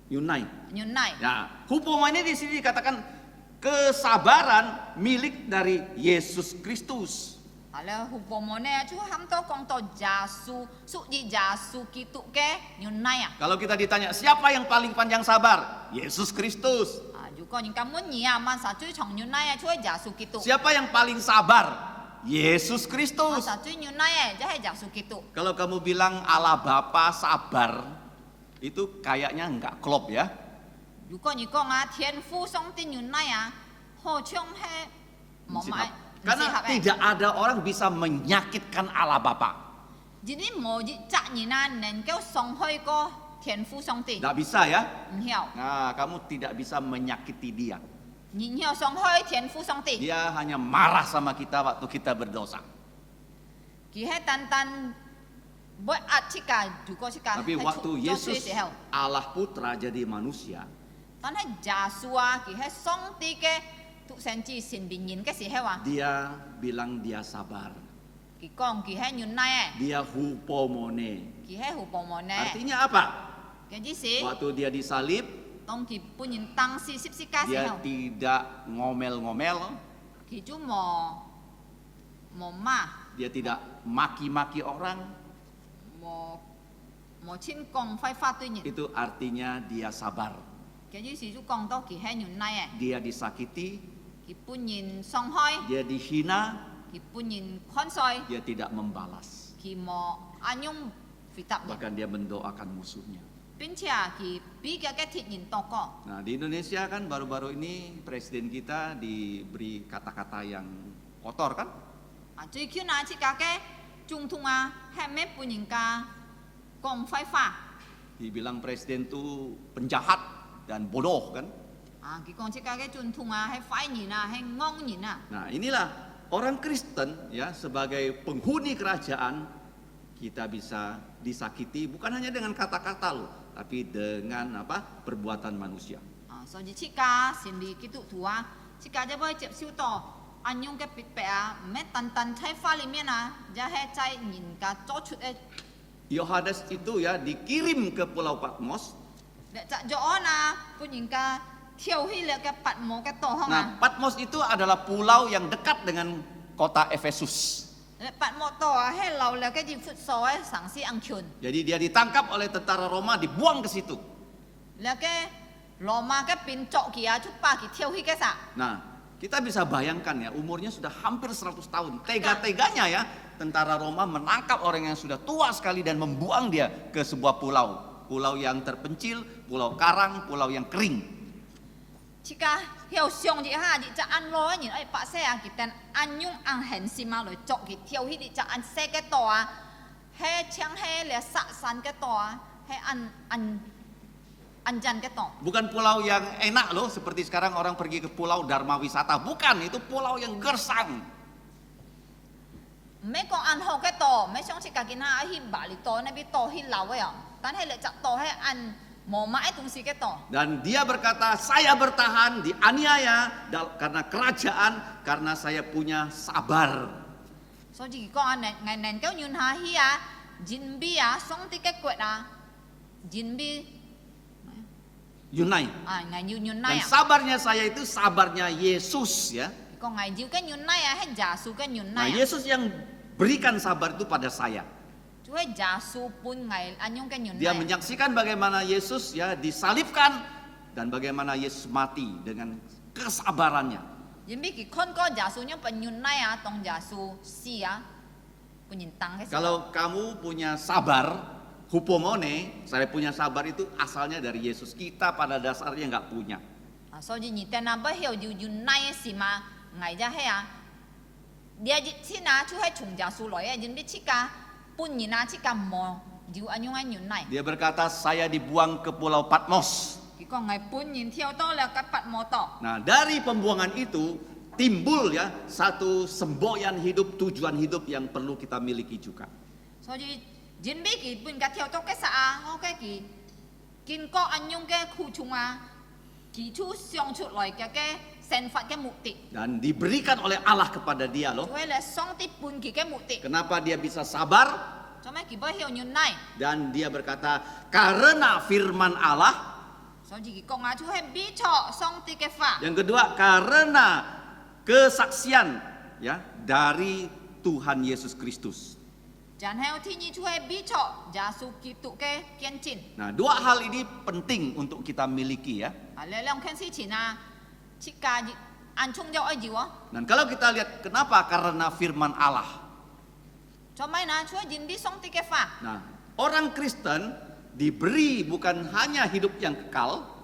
Yunai. 原來 Ya, hupomone di sini dikatakan kesabaran milik dari Yesus Kristus. แล้วหุบ薄膜呢就喊多講到耶穌屬於耶穌基督嘅原來啊。 Kalau kita ditanya siapa yang paling panjang sabar? Yesus Kristus. 如果人家滿意啊，萬實最從原來啊，就係耶穌基督。 Siapa yang paling sabar? Yesus 萬 Kristus. 實最原來嘅就係耶穌基督。 Kalau kamu bilang Allah Bapa sabar, itu kayaknya enggak klop ya. 如果你講啊，天父上帝原來啊，好像係冇買， Karena tidak ada orang bisa menyakitkan Allah Bapa. jadi冇責任啊，能夠傷害過天父上帝， Tidak bisa ya. 唔曉， Nah, kamu tidak bisa menyakiti dia. 唔曉傷害天父上帝。 Dia hanya marah sama kita waktu kita berdosa. 佢係單單不壓即個，如果即個 Tapi 係 waktu 做 Yesus 嘅時候， Allah Putra jadi manusia, 但係耶穌啊，佢係上帝嘅獨生子成為人嘅時候啊， dia bilang dia sabar. 佢講佢係原來嘅， Dia hupomone. 佢係好薄膜呢。 Artinya apa? 嘅意思， Waktu dia disalib, 當佢本人當時十字架時 dia 候， tidak ngomel-ngomel, 佢就冇罵， dia tidak maki-maki orang. 冇親講廢話對人。 Itu artinya dia sabar. 嘅意思就講到佢係原來嘅， Dia disakiti, 佢本人傷害， dia dihina, 佢本人看衰， dia tidak membalas. 佢冇安用回答人。 Bahkan dia mendoakan musuhnya. 並且佢比較嘅鐵人禱告。 Nah, di Indonesia kan baru-baru ini presiden kita diberi kata-kata yang kotor kan? 最近啊，即個嘅總統啊，係咩本人家講廢話？ Dibilang presiden itu penjahat dan bodoh kan? 佢講即個嘅總統啊，係壞人啊，係惡人啊。 Nah, inilah orang Kristen ya sebagai penghuni kerajaan kita bisa disakiti bukan hanya dengan kata-kata loh, tapi dengan apa? Perbuatan manusia. 所以即個成為基督徒啊，即個就會接受到安用嘅逼迫啊，唔係單單喺法裡面啊，就係在人家做出嘅。 Yohanes itu ya dikirim ke Pulau Patmos. 就咗啊，本人家跳起了嘅拔毛嘅道行 Nah, 啊， Patmos itu adalah pulau yang dekat dengan kota Efesus. 拔毛道啊，係流了嘅啲闊數嘅城市安全。 Jadi dia ditangkap oleh tentara Roma, dibuang ke situ. แล้วก็羅馬嘅變作佢啊，就把佢跳起嘅啥？ Nah, Kita bisa bayangkan ya, umurnya sudah hampir 100 tahun. Tega-teganya ya, tentara Roma menangkap orang yang sudah tua sekali dan membuang dia ke sebuah pulau. Pulau yang terpencil, pulau karang, pulau yang kering. Chika hiao xiong ji ha ji cha an lo nhìn ai pa se a ki ten an nhung an hen si ma lo chok ki thiau hi di cha an se ke to a he chang he le sa san ke to a he an jan ke to. Bukan pulau yang enak loh, seperti sekarang orang pergi ke pulau Dharma Wisata. Bukan, itu pulau yang gersang. Mấy con ăn hồ cái to mấy xong chỉ cả cái na hi bà li to na bi to hi lau ya tan he le cha to he an mau mãi tung si cái to. Dan dia berkata, saya bertahan dianiaya karena kerajaan, karena saya punya sabar. So chỉ con an ngày ngày kéo nhun ha hi à jin bi à xong ti cái quẹt à jin bi Yunai. à ngày nhun Dan nai à. sabarnya saya itu sabarnya Yesus ya. Còn ngày diu cái nhun nai à hay giả su cái nhun Nah, nai à. Yesus yang berikan sabar itu pada saya. Chú hay giả su pun ngày an nhung cái nhun Dia nai. menyaksikan bagaimana Yesus ya disalibkan dan bagaimana Yesus mati dengan kesabarannya. Jin bi ki con có giả su nhung pen nhun nai à tong giả su si à. Pun nhìn tăng cái. Kalau kamu punya sabar, hupomone, saya punya sabar itu asalnya dari Yesus. Kita pada dasarnya nggak punya. À so ji nhìn tên nào bao hiểu diu nhun nai si mà ngày ra hay à. Dia ji si na chú hay chung giả su loi à jin bi chika pun nhìn na chika mo diu an nhung an nhun nai. Dia berkata, saya dibuang ke Pulau Patmos. Ki con ngày pun nhìn theo to là cái pat mo to. Nah, dari pembuangan itu timbul ya satu semboyan hidup, tujuan hidup yang perlu kita miliki juga. So ji jin bi ki pun ka theo to cái sa a ho cái ki kin ko an nhung cái khu chung a ki chu xiong chu loi cái sen phạt cái mục đích. Dan diberikan oleh Allah kepada dia loh. Chú hay là xong ti pun ki cái mục đích. Kenapa dia bisa sabar? Cho mấy ki bao hiểu nhun nai. Dan dia berkata, karena firman Allah. So ji ki con a chú hay bi cho xong ti cái pha. Yang kedua, karena kesaksian ya dari Tuhan Yesus Kristus. Jangan heo thi nhi chú hay bi cho giả su ki tu cái kiên chin. Nah, dua hal ini penting untuk kita miliki ya. À le long khen si chin a chika ji an chung giao ai jiwa. Dan kalau kita lihat kenapa? Karena firman Allah. Cho mấy na chú hay jin bi xong ti cái pha. Nah, orang Kristen diberi bukan hanya hidup yang kekal,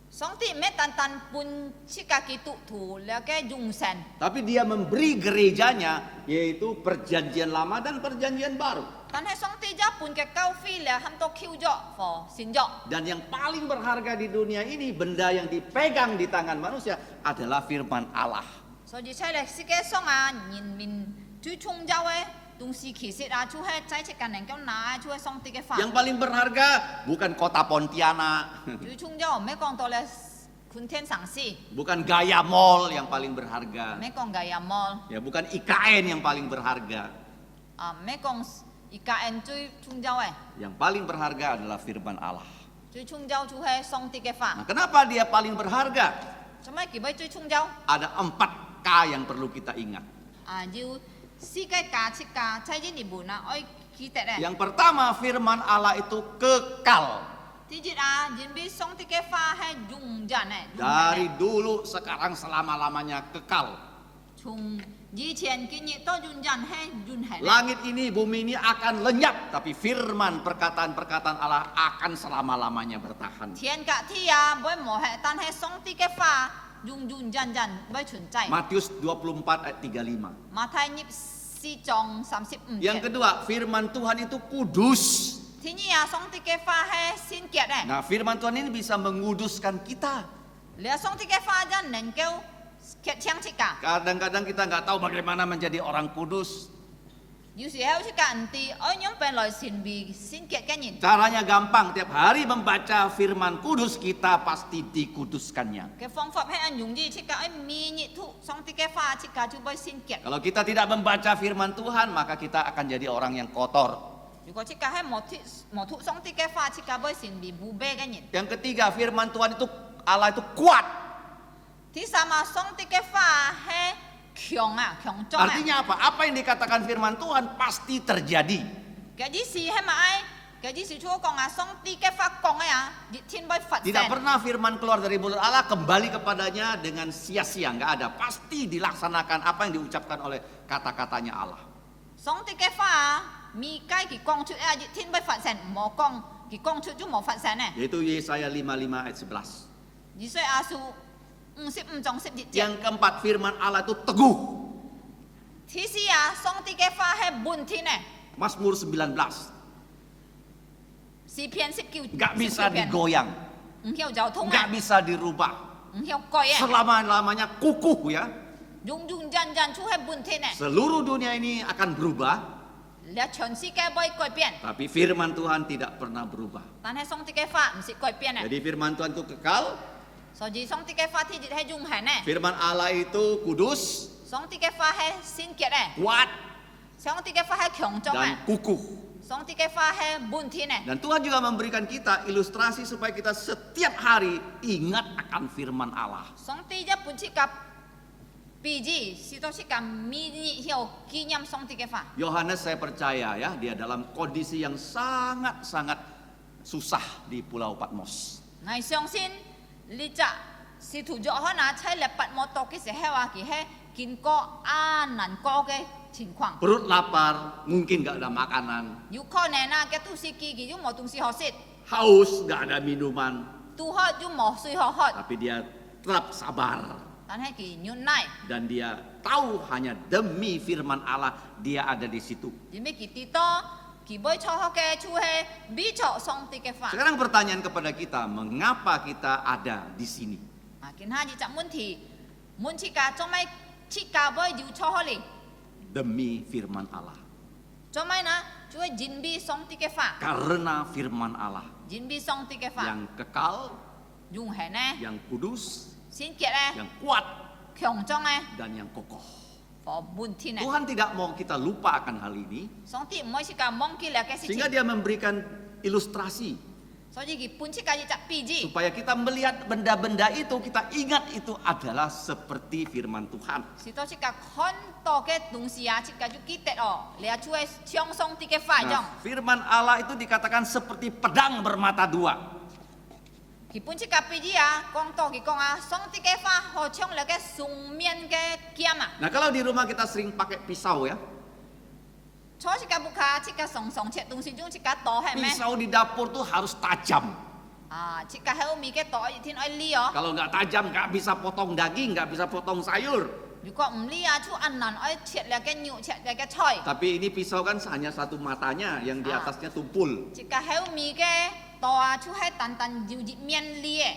Xong ti mấy tan tan pun chika ki tu tu le cái dung sen. tapi dia memberi gerejanya, yaitu perjanjian lama dan perjanjian baru. Tan hay xong ti ja pun cái cao phi le ham to kiu jo for sin jo. Dan yang paling berharga di dunia ini, benda yang dipegang di tangan manusia adalah firman Allah. So ji chai le si cái xong a nhìn min chú chung giao ấy. Tung si ki sit a chú hay chai chika neng kéo na chú hay xong ti cái pha. Yang paling berharga bukan kota Pontianak, Chú chung giao mấy con to le kun thiên sang si. bukan gaya mall yang paling berharga, Mấy con gaya mall. ya bukan IKN yang paling berharga. À mấy con IKN chú chung giao ấy. Yang paling berharga adalah firman Allah. Chú chung giao chú hay xong ti cái pha. Nah, kenapa dia paling berharga? Cho mấy ki bay chú chung giao. Ada 4 K yang perlu kita ingat. À diu si cái cá chika chai ji ni bu na oi ki te đấy. Yang pertama, firman Allah itu kekal. Ti ji a jin bi xong ti cái pha hay dung jan này. Dari dulu, sekarang, selama-lamanya kekal. Chung ji chen ki ni to jun jan hay jun hai. Langit ini, bumi ini akan lenyap, tapi firman perkataan-perkataan Allah akan selama-lamanya bertahan. Thiên cả thi à với mỏ hệ tan hay xong ti cái pha dung dung jan jan với chuẩn chạy. Matius 24 ayat 35. Mà thay nhịp si chong 30. Yang kedua, firman Tuhan itu kudus. Thì như à xong ti cái pha hay xin kiệt này. Nah, firman Tuhan ini bisa menguduskan kita. Lẽ xong ti cái pha jan neng kêu kiệt chang chi cả. Kadang-kadang kita nggak tahu bagaimana menjadi orang kudus. Yu si heo chi cả anti oi nhóm bên lời xin vì xin kiệt cái nhìn. Caranya gampang, tiap hari membaca firman kudus, kita pasti dikuduskannya. Cái phong pháp hay anh dùng gì chi cả oi mi nhị thụ xong ti cái pha chi cả chú bơi xin kiệt. Kalau kita tidak membaca firman Tuhan, maka kita akan jadi orang yang kotor. Dù có chi cả hay một thụ xong ti cái pha chi cả bơi xin vì bù bê cái nhìn. Yang ketiga, firman Tuhan itu, Allah itu kuat. Thì sao mà xong ti cái pha hay kiong à kiong chong à. Artinya apa? Apa yang dikatakan firman Tuhan pasti terjadi. Cái gì xì hay mà ai cái gì xì chúa còn à xong ti cái pha còn ấy à thiên Tidak pernah firman keluar dari mulut Allah kembali kepadanya dengan sia-sia, nggak ada. Pasti dilaksanakan apa yang diucapkan oleh kata-katanya Allah. 上帝嘅話未解佢講出啊，天不發生，唔好講，佢講出就冇發生呢。 Yaitu Yesaya 55 ayat 11. 而所以阿數55章12節， Yang keempat, firman Allah itu teguh. 提示啊，上帝嘅話係本天呢， Mazmur 19. 詩篇19 Nggak bisa digoyang, 唔曉交通 nggak 啊， bisa dirubah. 唔曉改啊， Selama-lamanya kukuh ya. 永永遠遠出係本天呢， Seluruh dunia ini akan berubah, 你全世界唔會改變， tapi firman Tuhan tidak pernah berubah. 但係上帝嘅話唔是改變呢， Jadi firman Tuhan itu kekal, 所以上帝嘅話天日係永恆呢， firman Allah itu kudus, 上帝嘅話係聖潔呢， kuat, 上帝嘅話係強壯 dan 呢， kukuh. 上帝嘅話係本天呢。 Dan Tuhan juga memberikan kita ilustrasi supaya kita setiap hari ingat akan firman Allah. 上帝一本切甲比喻，是到切甲每日要紀念上帝嘅話。 Yohanes saya percaya ya, dia dalam kondisi yang sangat-sangat susah di Pulau Patmos. 我相信你只使徒約翰啊，喺列拔摩多嘅時候啊，佢係見過難過嘅情況。 Perut lapar, mungkin gak ada makanan. 有可能啊，嘅都市記佢都冇東西可食， Haus, gak ada minuman. 都喝都冇水可喝， Tapi dia tetap sabar. 但係佢忍耐， Dan dia tahu hanya demi firman Allah dia ada di situ. 因為佢知道佢要錯學嘅就係比錯上帝嘅話。 Sekarang pertanyaan kepada kita, mengapa kita ada di sini? 啊，見下呢隻問題，問切甲做咩切甲要要錯學嚟？ Demi firman Allah. 做咩呢？就係認俾上帝嘅話， Karena firman Allah 認俾上帝嘅話， yang kekal, 永恆呢， yang kudus, 聖潔呢， yang kuat, 強壯呢， dan yang kokoh. 和本天呢。 Tuhan tidak mau kita lupa akan hal ini, 上帝唔可以切甲忘記了嘅事 sehingga 情， dia memberikan ilustrasi 所以佢本切甲一隻比喻， supaya kita melihat benda-benda itu, kita ingat itu adalah seperti firman Tuhan. 是到切甲看到嘅東西啊，切甲就記得哦，你啊就係像上帝嘅話一樣。 Nah, firman Allah itu dikatakan seperti pedang bermata dua. 佢本切甲比喻啊，講到佢講啊，上帝嘅話好像那個雙面嘅劍啊。 Nah, kalau di rumah kita sering pakai pisau ya, 坐切甲不卡，切甲上切東西中切甲刀係咩？ pisau di dapur tuh harus tajam. 啊，切甲喺面嘅刀一天愛利哦。 Kalau nggak tajam nggak bisa potong daging, nggak bisa potong sayur. 如果唔利啊，就安難愛切那個肉，切那個菜。 Tapi ini pisau kan hanya satu matanya, yang di atasnya tumpul. 切甲喺面嘅刀啊，就係單單要熱面利嘅。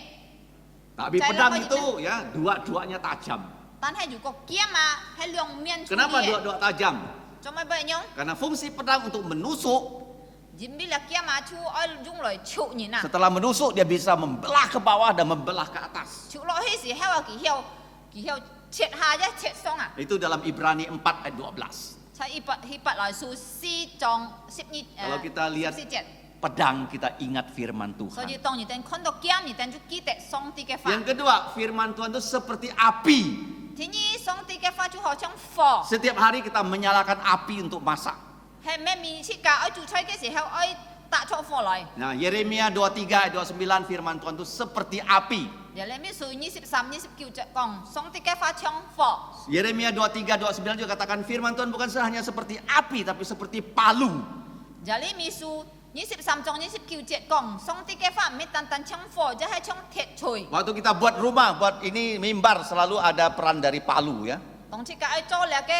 Tapi pedang itu ya dua-duanya tajam. 但係如果劍啊，係兩面出 Kenapa 利嘅。 dua-dua tajam? 做咩不用？ Karena fungsi pedang untuk menusuk. 因為那劍啊，就愛用來戳人啊。 Setelah menusuk dia bisa membelah ke bawah dan membelah ke atas. 戳落去時候啊，佢切下一切上啊。 Itu dalam Ibrani 4 ayat 12. 在希伯來書4章12 Kalau kita lihat 14節。 pedang, kita ingat firman 所以 Tuhan. 當你哋看到劍，你哋就記得上帝嘅話。 Yang kedua, firman Tuhan itu seperti api. 第二，上帝嘅話就好像火， Setiap hari kita menyalakan api untuk masak. 係咩面切架？愛做菜嘅時候，愛打出火來。 Nah, Yeremia 23 ayat 29 firman Tuhan itu seperti api. 耶利米書23、29節講，上帝嘅話像火。 Yeremia 23 29 juga katakan firman Tuhan bukan hanya seperti api tapi seperti palu. 耶利米書23章29節講，上帝嘅話唔係單單像火，即係像鐵錘。 Waktu kita buat rumah, buat ini mimbar selalu ada peran dari palu ya. 當切架愛做那個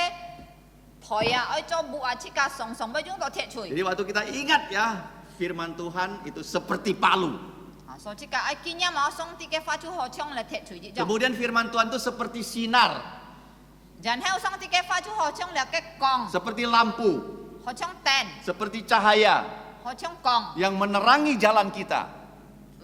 台啊，愛做木啊，切架上要用到鐵錘。 Jadi waktu kita ingat ya, firman Tuhan itu seperti palu. 啊，所以切架愛見呀嘛，上帝嘅話就好像那鐵錘一樣。 Kemudian firman Tuhan itu seperti sinar, 然後上帝嘅話就好像那個光， seperti lampu, 好像燈， seperti cahaya 好像光。 yang menerangi jalan kita.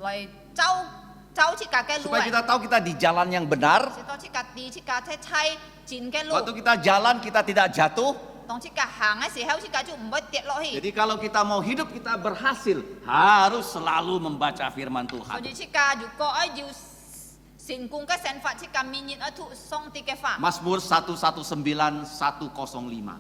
嚟走切架嘅路 Supaya kita tahu kita di jalan yang benar. 是當切架地切架車踩前嘅路， Waktu kita jalan kita tidak jatuh. 當切架行嘅時候，切架就唔會跌落去。 Jadi kalau kita mau hidup kita berhasil harus selalu membaca firman 所 Tuhan. 以切架如果愛要成功嘅生法，切架面熱愛讀上帝嘅話。 Mazmur 119 105.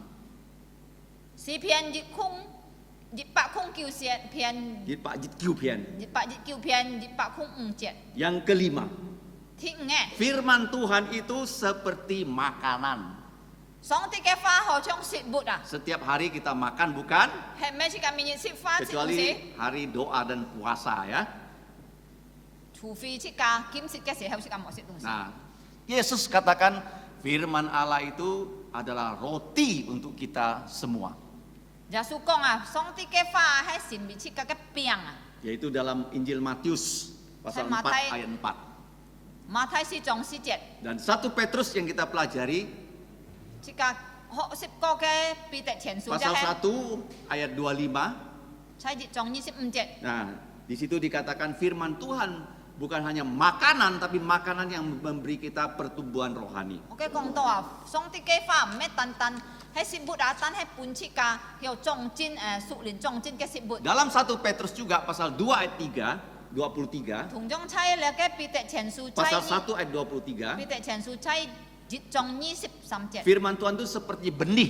詩篇109 dịch bạc khung kiu xiết phiền Jit Pak Jit Kiu Pian. dịch bạc dịch kiu phiền dịch bạc khung jet Yang kelima, thị nghe firman Tuhan itu seperti makanan. song ti cái pha họ trong xịt bụt à Setiap hari kita makan bukan? hệ mấy chỉ cả mình xịt pha xịt không xí Kecuali hari doa dan puasa ya. chủ phi chỉ cả kim xịt cái xí hay chỉ cả một xịt không xí Nah, Yesus katakan firman Allah itu adalah roti untuk kita semua. giả sử con à song ti cái pha hay xịt bị chỉ cả cái piang à Yaitu dalam Injil Matius pasal Saya 4 matai. ayat 4. mà thay xí trong xí jet Dan 1 Petrus yang kita pelajari chỉ cả họ xịt có cái bị tại tiền số pasal ra 1 ayat 25. sai dịch trong như xịt jet Nah, di situ dikatakan firman Tuhan bukan hanya makanan tapi makanan yang memberi kita pertumbuhan rohani. ok con to à song ti cái pha mấy tan tan hay xịt bụt à tan hay bún chỉ cả hiểu trong chín sụ liền trong chín cái xịt bụt Dalam 1 Petrus juga pasal 2 ayat 3, 23, thùng trong chay là cái bị tại tiền số chay pasal 1 ayat 23, bị tại tiền số chay dịch trong như xịt xăm jet firman Tuhan itu seperti benih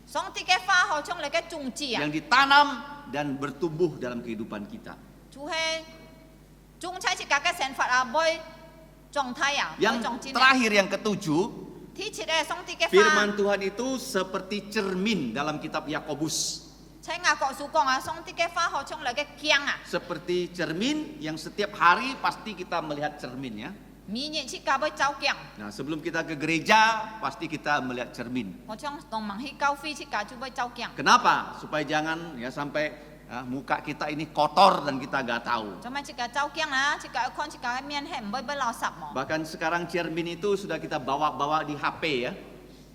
song ti cái pha họ trong là cái trung chi à yang ditanam dan bertumbuh dalam kehidupan kita. chú hay trung chay chỉ cả cái sản phẩm à bôi trong thay à bôi Yang trong chín à terakhir yang ketujuh, thì chỉ đây song ti cái pha firman Tuhan itu seperti cermin dalam kitab Yakobus. chay ngà cọ số con à song ti cái pha họ trong là cái kiang à Seperti cermin yang setiap hari pasti kita melihat cermin ya. mi nhện chỉ cả bôi cháo kiang Nah, sebelum kita ke gereja pasti kita melihat cermin. họ trong đồng bằng hi cao phi chỉ cả chú bôi cháo kiang Kenapa? Supaya jangan ya sampai muka kita ini kotor dan kita nggak tahu. cho mấy chỉ cả cháo kiang à chỉ cả con chỉ cả cái miên hẻm bôi bôi lò sập mỏ Bahkan sekarang cermin itu sudah kita bawa-bawa di HP ya.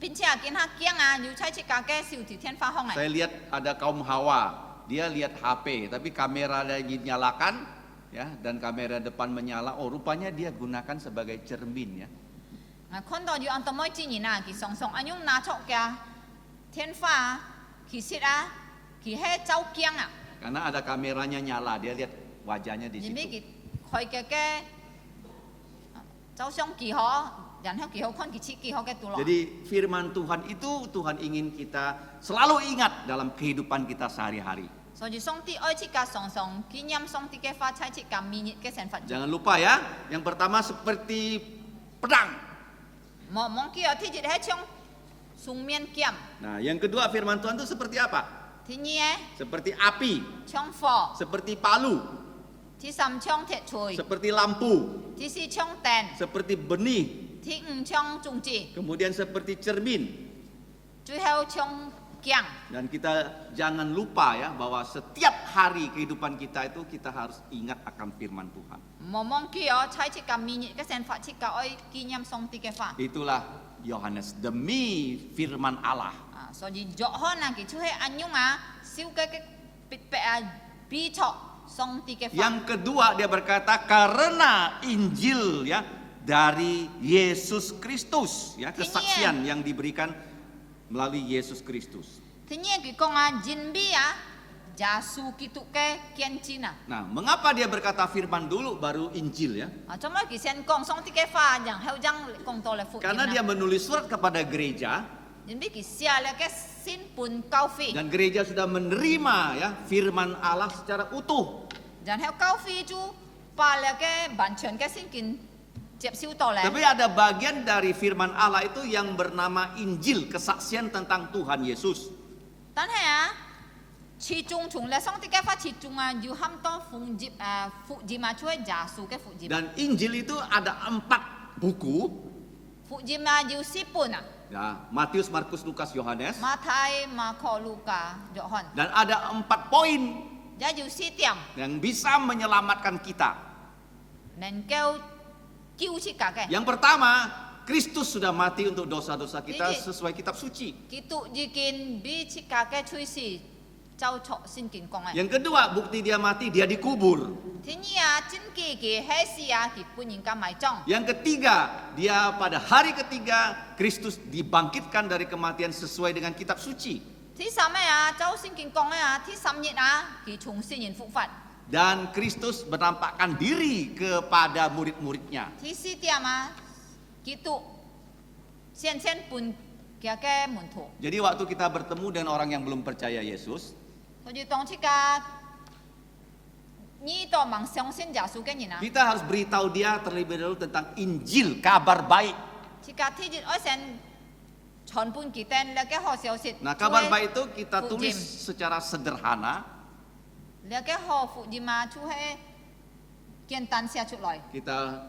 pin chỉ kiến ha kiang à như chay chỉ cả cái siêu thị thiên pha hong này Saya lihat ada kaum Hawa, dia lihat HP, tapi kamera lagi dinyalakan ya dan kamera depan menyala. Oh, rupanya dia gunakan sebagai cermin ya. à con đó như anh tao mới chỉ nhìn à kỳ song song anh nhung na chọc kia thiên pha kỳ xịt à kỳ hay cháo kiang à Karena ada kameranya nyala, dia lihat wajahnya di nhìn biết situ. kỳ khỏi cái cháo xong kỳ họ dàn theo kỳ họ con kỳ chỉ kỳ họ cái tụ lọ Jadi firman Tuhan itu Tuhan ingin kita selalu ingat dalam kehidupan kita sehari-hari. so như song ti ơi chỉ cả song song kỷ niệm song ti cái pha chay chỉ cả mi cái sản phẩm Jangan lupa ya, yang pertama seperti pedang. mà mong kia thì chỉ hay trong sung miên kiam Nah, yang kedua firman Tuhan itu seperti apa? thì nhé Seperti api, trong phò seperti palu, thì sắm trong thiệt chùi seperti lampu, thì si trong tèn seperti benih, thì trong trung chỉ kemudian seperti cermin. chui heo trong kiang Dan kita jangan lupa ya bahwa setiap hari kehidupan kita itu kita harus ingat akan firman Tuhan. mà mong kia chay chỉ cả mi cái sản phẩm chỉ cả ơi kỷ niệm song ti cái pha Itulah Yohanes, demi firman Allah. so như rõ hơn là cái chú hay anh nhung à siêu cái bịt bẹ bi chọ song ti cái pha Yang kedua dia berkata karena Injil ya dari Yesus Kristus ya, kesaksian yang diberikan melalui Yesus Kristus. thế nhiên cái con à jin bi à giả su kỹ tụ cái kiên chi à Nah, mengapa dia berkata firman dulu baru Injil ya? trong đó cái sen con song ti cái pha chẳng heo răng con to là phụ Karena dia menulis surat kepada gereja jin bi cái xia là cái xin pun cao phi dan gereja sudah menerima ya firman Allah secara utuh. chẳng heo cao phi chú pa là cái bản chuẩn cái xin kín chẹp siêu to là Tapi ada bagian dari firman Allah itu yang bernama Injil, kesaksian tentang Tuhan Yesus. tan hay à chỉ trung chúng là song ti cái pha chỉ trung à dù ham to phụ dịp mà chúa giả su cái phụ dịp Dan Injil itu ada 4 buku phụ dịp mà dù si pun à ya, Matius, Markus, Lukas, Yohanes. Matthai, Marko, Luka, Yohan. Dan ada 4 poin Giá dù si tiệm yang bisa menyelamatkan kita. nên kêu cứu chỉ cả cái. Yang pertama, Kristus sudah mati untuk dosa-dosa kita Ini- sesuai kitab suci. Kỹ tụ di kinh bi chỉ cả cái chui si trao trọ xin kính công ấy. Yang kedua, bukti dia mati, dia dikubur. Thế nhỉ à, chính kỳ hay si à, kỳ pun những cái máy trong. Yang ketiga, dia pada hari ketiga Kristus dibangkitkan dari kematian sesuai dengan kitab suci. Thứ sáu ấy à, trao xin kính công ấy à, thứ sáu nhị à, kỳ chúng xin nhìn phụ phận. Dan Kristus menampakkan diri kepada murid-muridnya. Thứ si tiệm à, kỹ tụ xiên xiên pun kia cái môn thủ. Jadi waktu kita bertemu dengan orang yang belum percaya Yesus, 所以當這個呢度盲相信耶穌嘅人啊， Kita harus beritahu dia terlebih dahulu tentang Injil, kabar baik. 這個聽日愛先傳本佢哋呢個好消息， Nah, kabar baik itu kita Fujian. tulis secara sederhana. 呢個好福音啊，就係簡單寫出來， Kita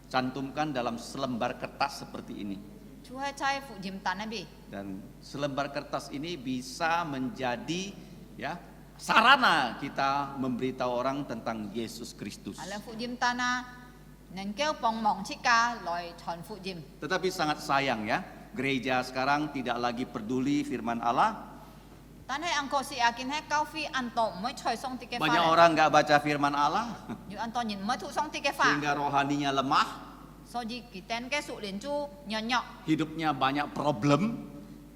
cantumkan dalam selembar kertas seperti ini. 就係在福音單入邊。 Dan selembar kertas ini bisa menjadi ya sarana kita memberitahu orang tentang Yesus Kristus. 係啦，福音單啊，能夠幫忙這個來傳福音。 Tetapi sangat sayang ya, gereja sekarang tidak lagi peduli firman Allah. 但係安哥是阿見喺教會安多唔會吹送啲嘅法 Banyak 咧， orang nggak baca firman Allah 要安多人唔會吐送啲嘅法， sehingga rohaninya lemah, 所以佢哋嘅屬靈就弱弱， hidupnya banyak problem.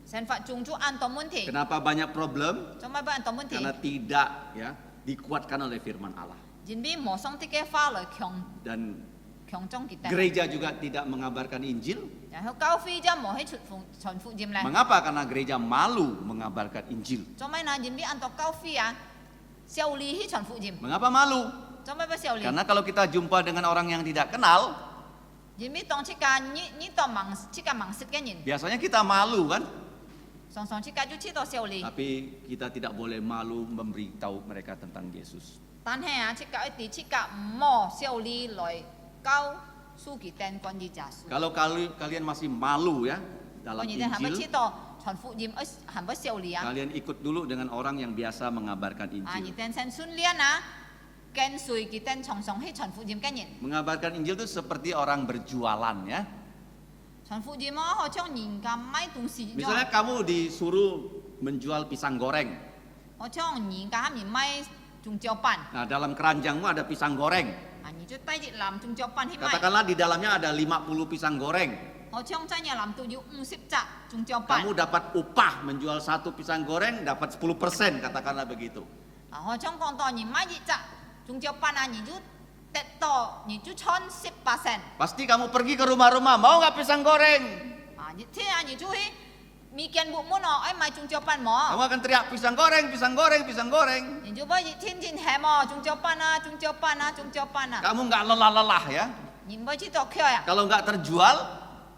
生活中就安多問題， Kenapa banyak problem? 做乜不安多問題？ Karena tidak ya dikuatkan oleh firman Allah. 人邊冇送啲嘅法來強 Dan 壯佢哋， gereja juga tidak mengabarkan Injil. 然後教會就冇喺傳福音咧。 Mengapa? Karena gereja malu mengabarkan Injil. 做咩嗱？人邊安多教會啊，少理去傳福音， Mengapa malu? 做咩不少理？ Karena kalau kita jumpa dengan orang yang tidak kenal, 人邊當這個呢度盲這個盲識嘅人， biasanya kita malu kan? 常常這個就知道少理。 Tapi kita tidak boleh malu memberitahu mereka tentang Yesus. 但係啊，這個一啲這個冇少理來教書記單關於耶穌。 Kalau kalian masih malu ya dalam 關於係咪知 Injil, 道傳福音係咪少理啊？ kalian ikut dulu dengan orang yang biasa mengabarkan 啊，你 Injil. 哋先訓練啊，跟隨佢哋常常去傳福音嘅人。 Mengabarkan Injil itu seperti orang berjualan ya. 傳福音啊，好像人家買東西一樣， Misalnya kamu disuruh menjual pisang goreng. 好像人家佢哋買中招班， Nah, dalam keranjangmu ada pisang goreng. 啊，你就帶啲籃中招班去買。 Katakanlah di dalamnya ada 50 pisang goreng. 好像真係籃到要50隻中招班， Kamu dapat upah menjual satu pisang goreng dapat 10%, katakanlah begitu. 啊，好像講到你買一隻中招班啊，你就得到你就賺10%， Pasti kamu pergi ke rumah-rumah, mau nggak pisang goreng? 啊，你聽啊，你就去咪見木門哦，愛買中招班 Kamu 冇？ akan teriak pisang goreng, pisang goreng, pisang goreng. 你就不天天喊哦，中招班啊，中招班啊，中招班啊， Kamu nggak lelah-lelah ya. 你唔會知道佢呀？ Kalau nggak terjual,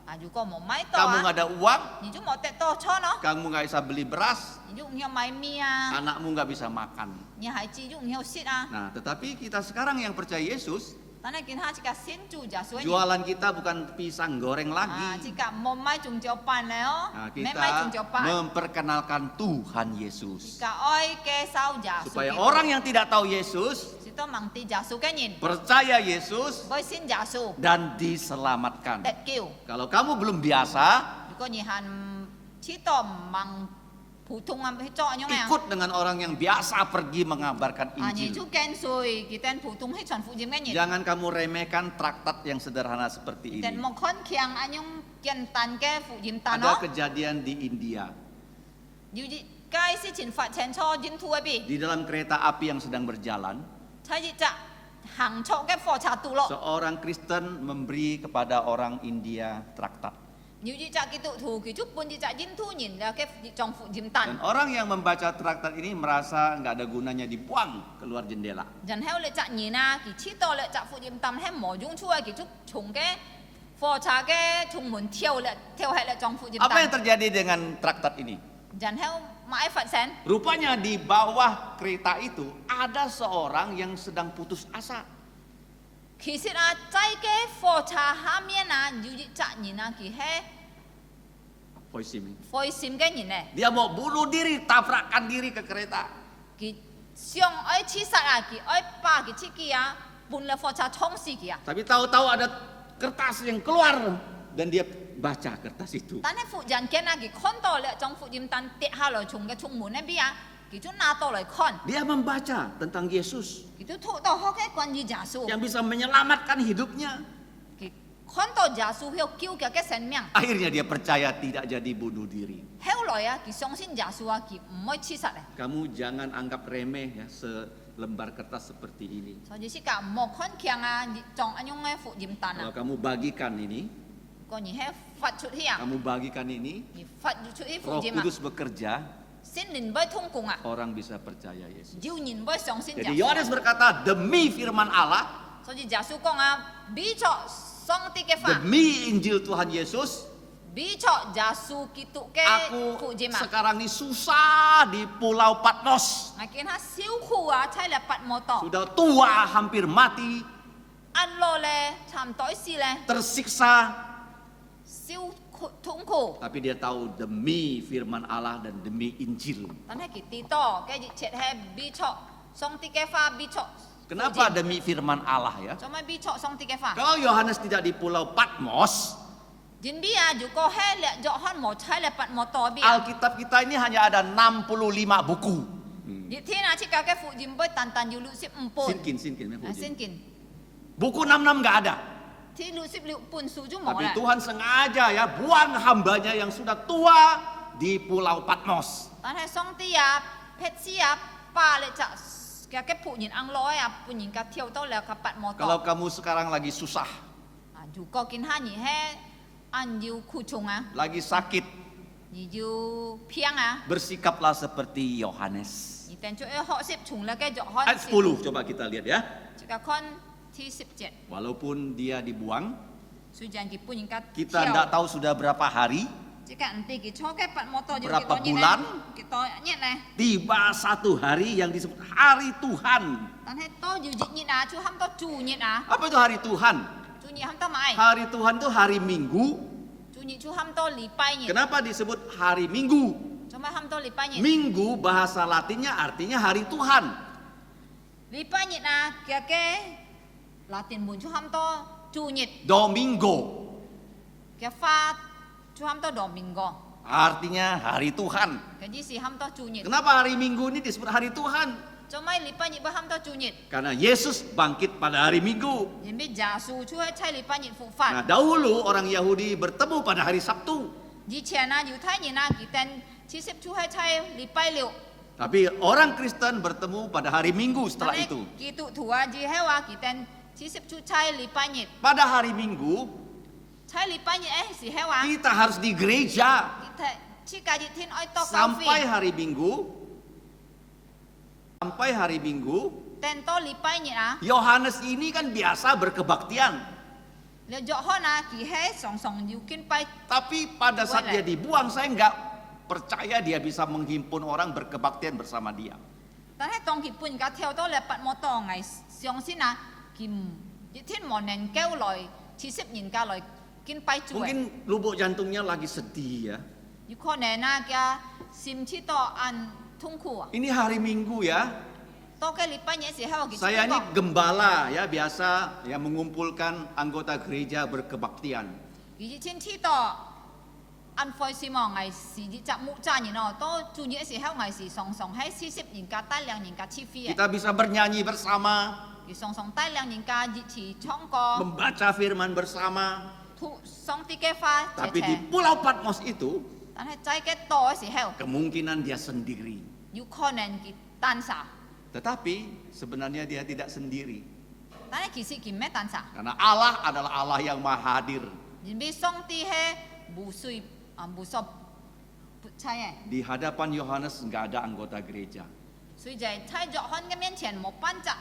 啊，如果冇買到 kamu 啊， nggak ada uang, 你就冇得到錢咯， kamu nggak bisa beli beras, 你就唔要買米啊， anakmu nggak bisa makan. 你孩子就唔要食啊。 Nah, tetapi kita sekarang yang percaya Yesus, 但係見下這個先主耶穌嘅人。 jualan kita bukan pisang goreng 啊， lagi. 這個冇買中招班咧哦， Nah, 沒買 kita 中招班， memperkenalkan Tuhan Yesus. 這個愛介紹耶穌 Supaya 基督 orang yang tidak tahu Yesus 是都問啲耶穌嘅人， percaya Yesus 會信耶穌 dan diselamatkan. 得救。 Kalau kamu belum biasa, 如果你係知道問普通人去做樣樣， ikut dengan orang yang biasa pergi mengabarkan 啊，你 Injil. 就跟隨佢哋普通去傳福音嘅人， Jangan kamu remehkan traktat yang sederhana seperti 但 ini. 冇看強嗰種簡單嘅福音單 Ada 咯。 kejadian di India. 要解釋前發清楚印度嗰邊， Di dalam kereta api yang sedang berjalan, 睇住隻行錯嘅火車道咯。 seorang Kristen memberi kepada orang India traktat. 要隻基督徒佢就搬隻印度人嘅裝福音單。 Dan orang yang membaca traktat ini merasa nggak ada gunanya dibuang keluar jendela. 然後你責任啊，佢知道你責福音擔係冇用處啊，佢就從嘅火車嘅從門跳起嚟裝福音 Apa yang 單。 terjadi dengan traktat ini? 然後買發生， Rupanya di bawah kereta itu ada seorang yang sedang putus asa. 其實啊，在嘅火車下面啊，要責任啊，佢係 Poisim. 灰心嘅人咧， Dia mau bunuh diri, tabrakan diri ke kereta. 佢想愛刺殺啊，佢愛把佢自己啊搬嚟火車衝死佢啊。 Tapi tahu-tahu ada kertas yang keluar dan dia baca kertas itu. 但係婦人見啊，佢看到咧將福音單跌下來從嘅從門嗰邊啊，佢就拿到嚟看， Dia membaca tentang Yesus 佢就睇到好嘅關於耶穌。 yang bisa menyelamatkan hidupnya. 佢看到耶穌要救佢嘅生命， Akhirnya dia percaya tidak jadi bunuh diri. 後來啊，佢相信耶穌啊，佢唔會刺殺咧。 Kamu jangan anggap remeh ya selembar kertas seperti ini. 所以是個冇看強啊，將一種嘅福音單 Kalau 啊， kamu bagikan ini, 個人係發出去啊， kamu bagikan ini, 而發出去福 Roh 音啊， Kudus bekerja 心靈不通共啊， orang bisa percaya Yesus. 要人不相信 Jadi 耶穌。 Yohanes berkata, demi firman Allah, 所以耶穌講啊，比作上帝嘅話， demi Injil Tuhan Yesus, 比作耶穌基督嘅 aku 福音啊。 sekarang ini susah di Pulau Patmos. 我見他小苦啊，差嚟拔摩多， Sudah tua, hampir mati, 安樂咧，差唔多死咧， tersiksa. 小苦痛苦。 Tapi dia tahu demi firman Allah dan demi Injil. 但係佢知道，嘅熱切係比作上帝嘅話，比作 Kenapa demi firman Allah ya? 做咩比作上帝嘅話？ Kalau Yohanes tidak di Pulau Patmos, 人哋啊，如果係咧約翰冇差嚟拔摩多邊啊， Alkitab kita ini hanya ada 65 buku. 熱天啊，切教嘅福音杯單單要65本， Sinkin, 啊先見， buku 66 nggak ada. ที่66本書就冇 Tapi 啦。 Tuhan sengaja ya buang hambanya yang sudah tua di Pulau Patmos. 但係上帝啊，撇子啊，把你就嘅僕人安攞啊，僕人嘅跳到了嘅拔摩多。 Kalau kamu sekarang lagi susah, 啊，如果見下人係按要苦重啊， lagi sakit, 而要偏啊， bersikaplah seperti Yohanes. 而定咗要學習從咧嘅約翰。 Ayat 10 coba kita lihat ya. 即係看ที่17， Walaupun dia dibuang, 雖然佢本人嘅 kita tidak tahu sudah berapa hari, 即係唔知佢錯嘅拔摩多要 Berapa 幾多日 bulan？ 咧？幾多日咧？ tiba satu hari yang disebut hari Tuhan. 但係多要日啊，就冚多主日啊， Apa itu hari Tuhan? 主日冚多買， Hari Tuhan itu hari Minggu. 主日就冚多禮拜日， Kenapa disebut hari Minggu? 做咩冚多禮拜日？ Minggu bahasa Latinnya artinya hari Tuhan. 禮拜日啊，嘅拉丁文就冚多主日， Domingo 嘅花就冚多Domingo， artinya hari Tuhan. 嘅意思冚多主日。 Kenapa hari Minggu ini disebut hari Tuhan? 做咩禮拜日不冚多主日？ Karena Yesus bangkit pada hari Minggu. 因為耶穌出去猜禮拜日復活。 Nah, dahulu orang Yahudi bertemu pada hari Sabtu. 以前啊，猶太人啊，佢哋其實出去猜禮拜六。 Tapi orang Kristen bertemu pada hari Minggu setelah itu. 基督徒啊，只係話佢哋其實出差禮拜日， Pada hari Minggu 差禮拜日時係話， kita harus di gereja 佢哋似假日天愛多教 sampai 會， hari Minggu. Sampai hari Minggu, 等到禮拜日啊， Yohanes ini kan biasa berkebaktian. 你約翰啊，佢係常常要見拜， Tapi pada saat dia dibuang, saya nggak percaya dia bisa menghimpun orang berkebaktian bersama dia. 但係當佢半架跳到嚟拔摩多藝相先啊，佢日天冇能夠來70人家來見拜主嘅， Mungkin lubuk jantungnya lagi sedih ya. 有可能啊，嘅心切到按痛苦啊， Ini hari Minggu ya. 到嘅禮拜日時候佢 Saya ini gembala ya, biasa ya mengumpulkan anggota gereja berkebaktian. 佢日天知道。按費事望藝是日集木扎人哦，到主日時候藝是常常喺40人家帶兩人家起飛嘅， Kita bisa bernyanyi bersama, 佢常常帶兩人家一起唱歌， membaca firman bersama. 讀上帝嘅話， Tapi di Pulau Patmos itu 但係在嘅多嘅時候， kemungkinan dia sendiri. 有可能佢單殺， Tetapi sebenarnya dia tidak sendiri. 但係其實佢唔係單殺， Karena Allah adalah Allah yang maha hadir. 因為上帝係無需無所不差嘅， Di hadapan Yohanes nggak ada anggota gereja. 所以就係喺約翰嘅面前冇班責，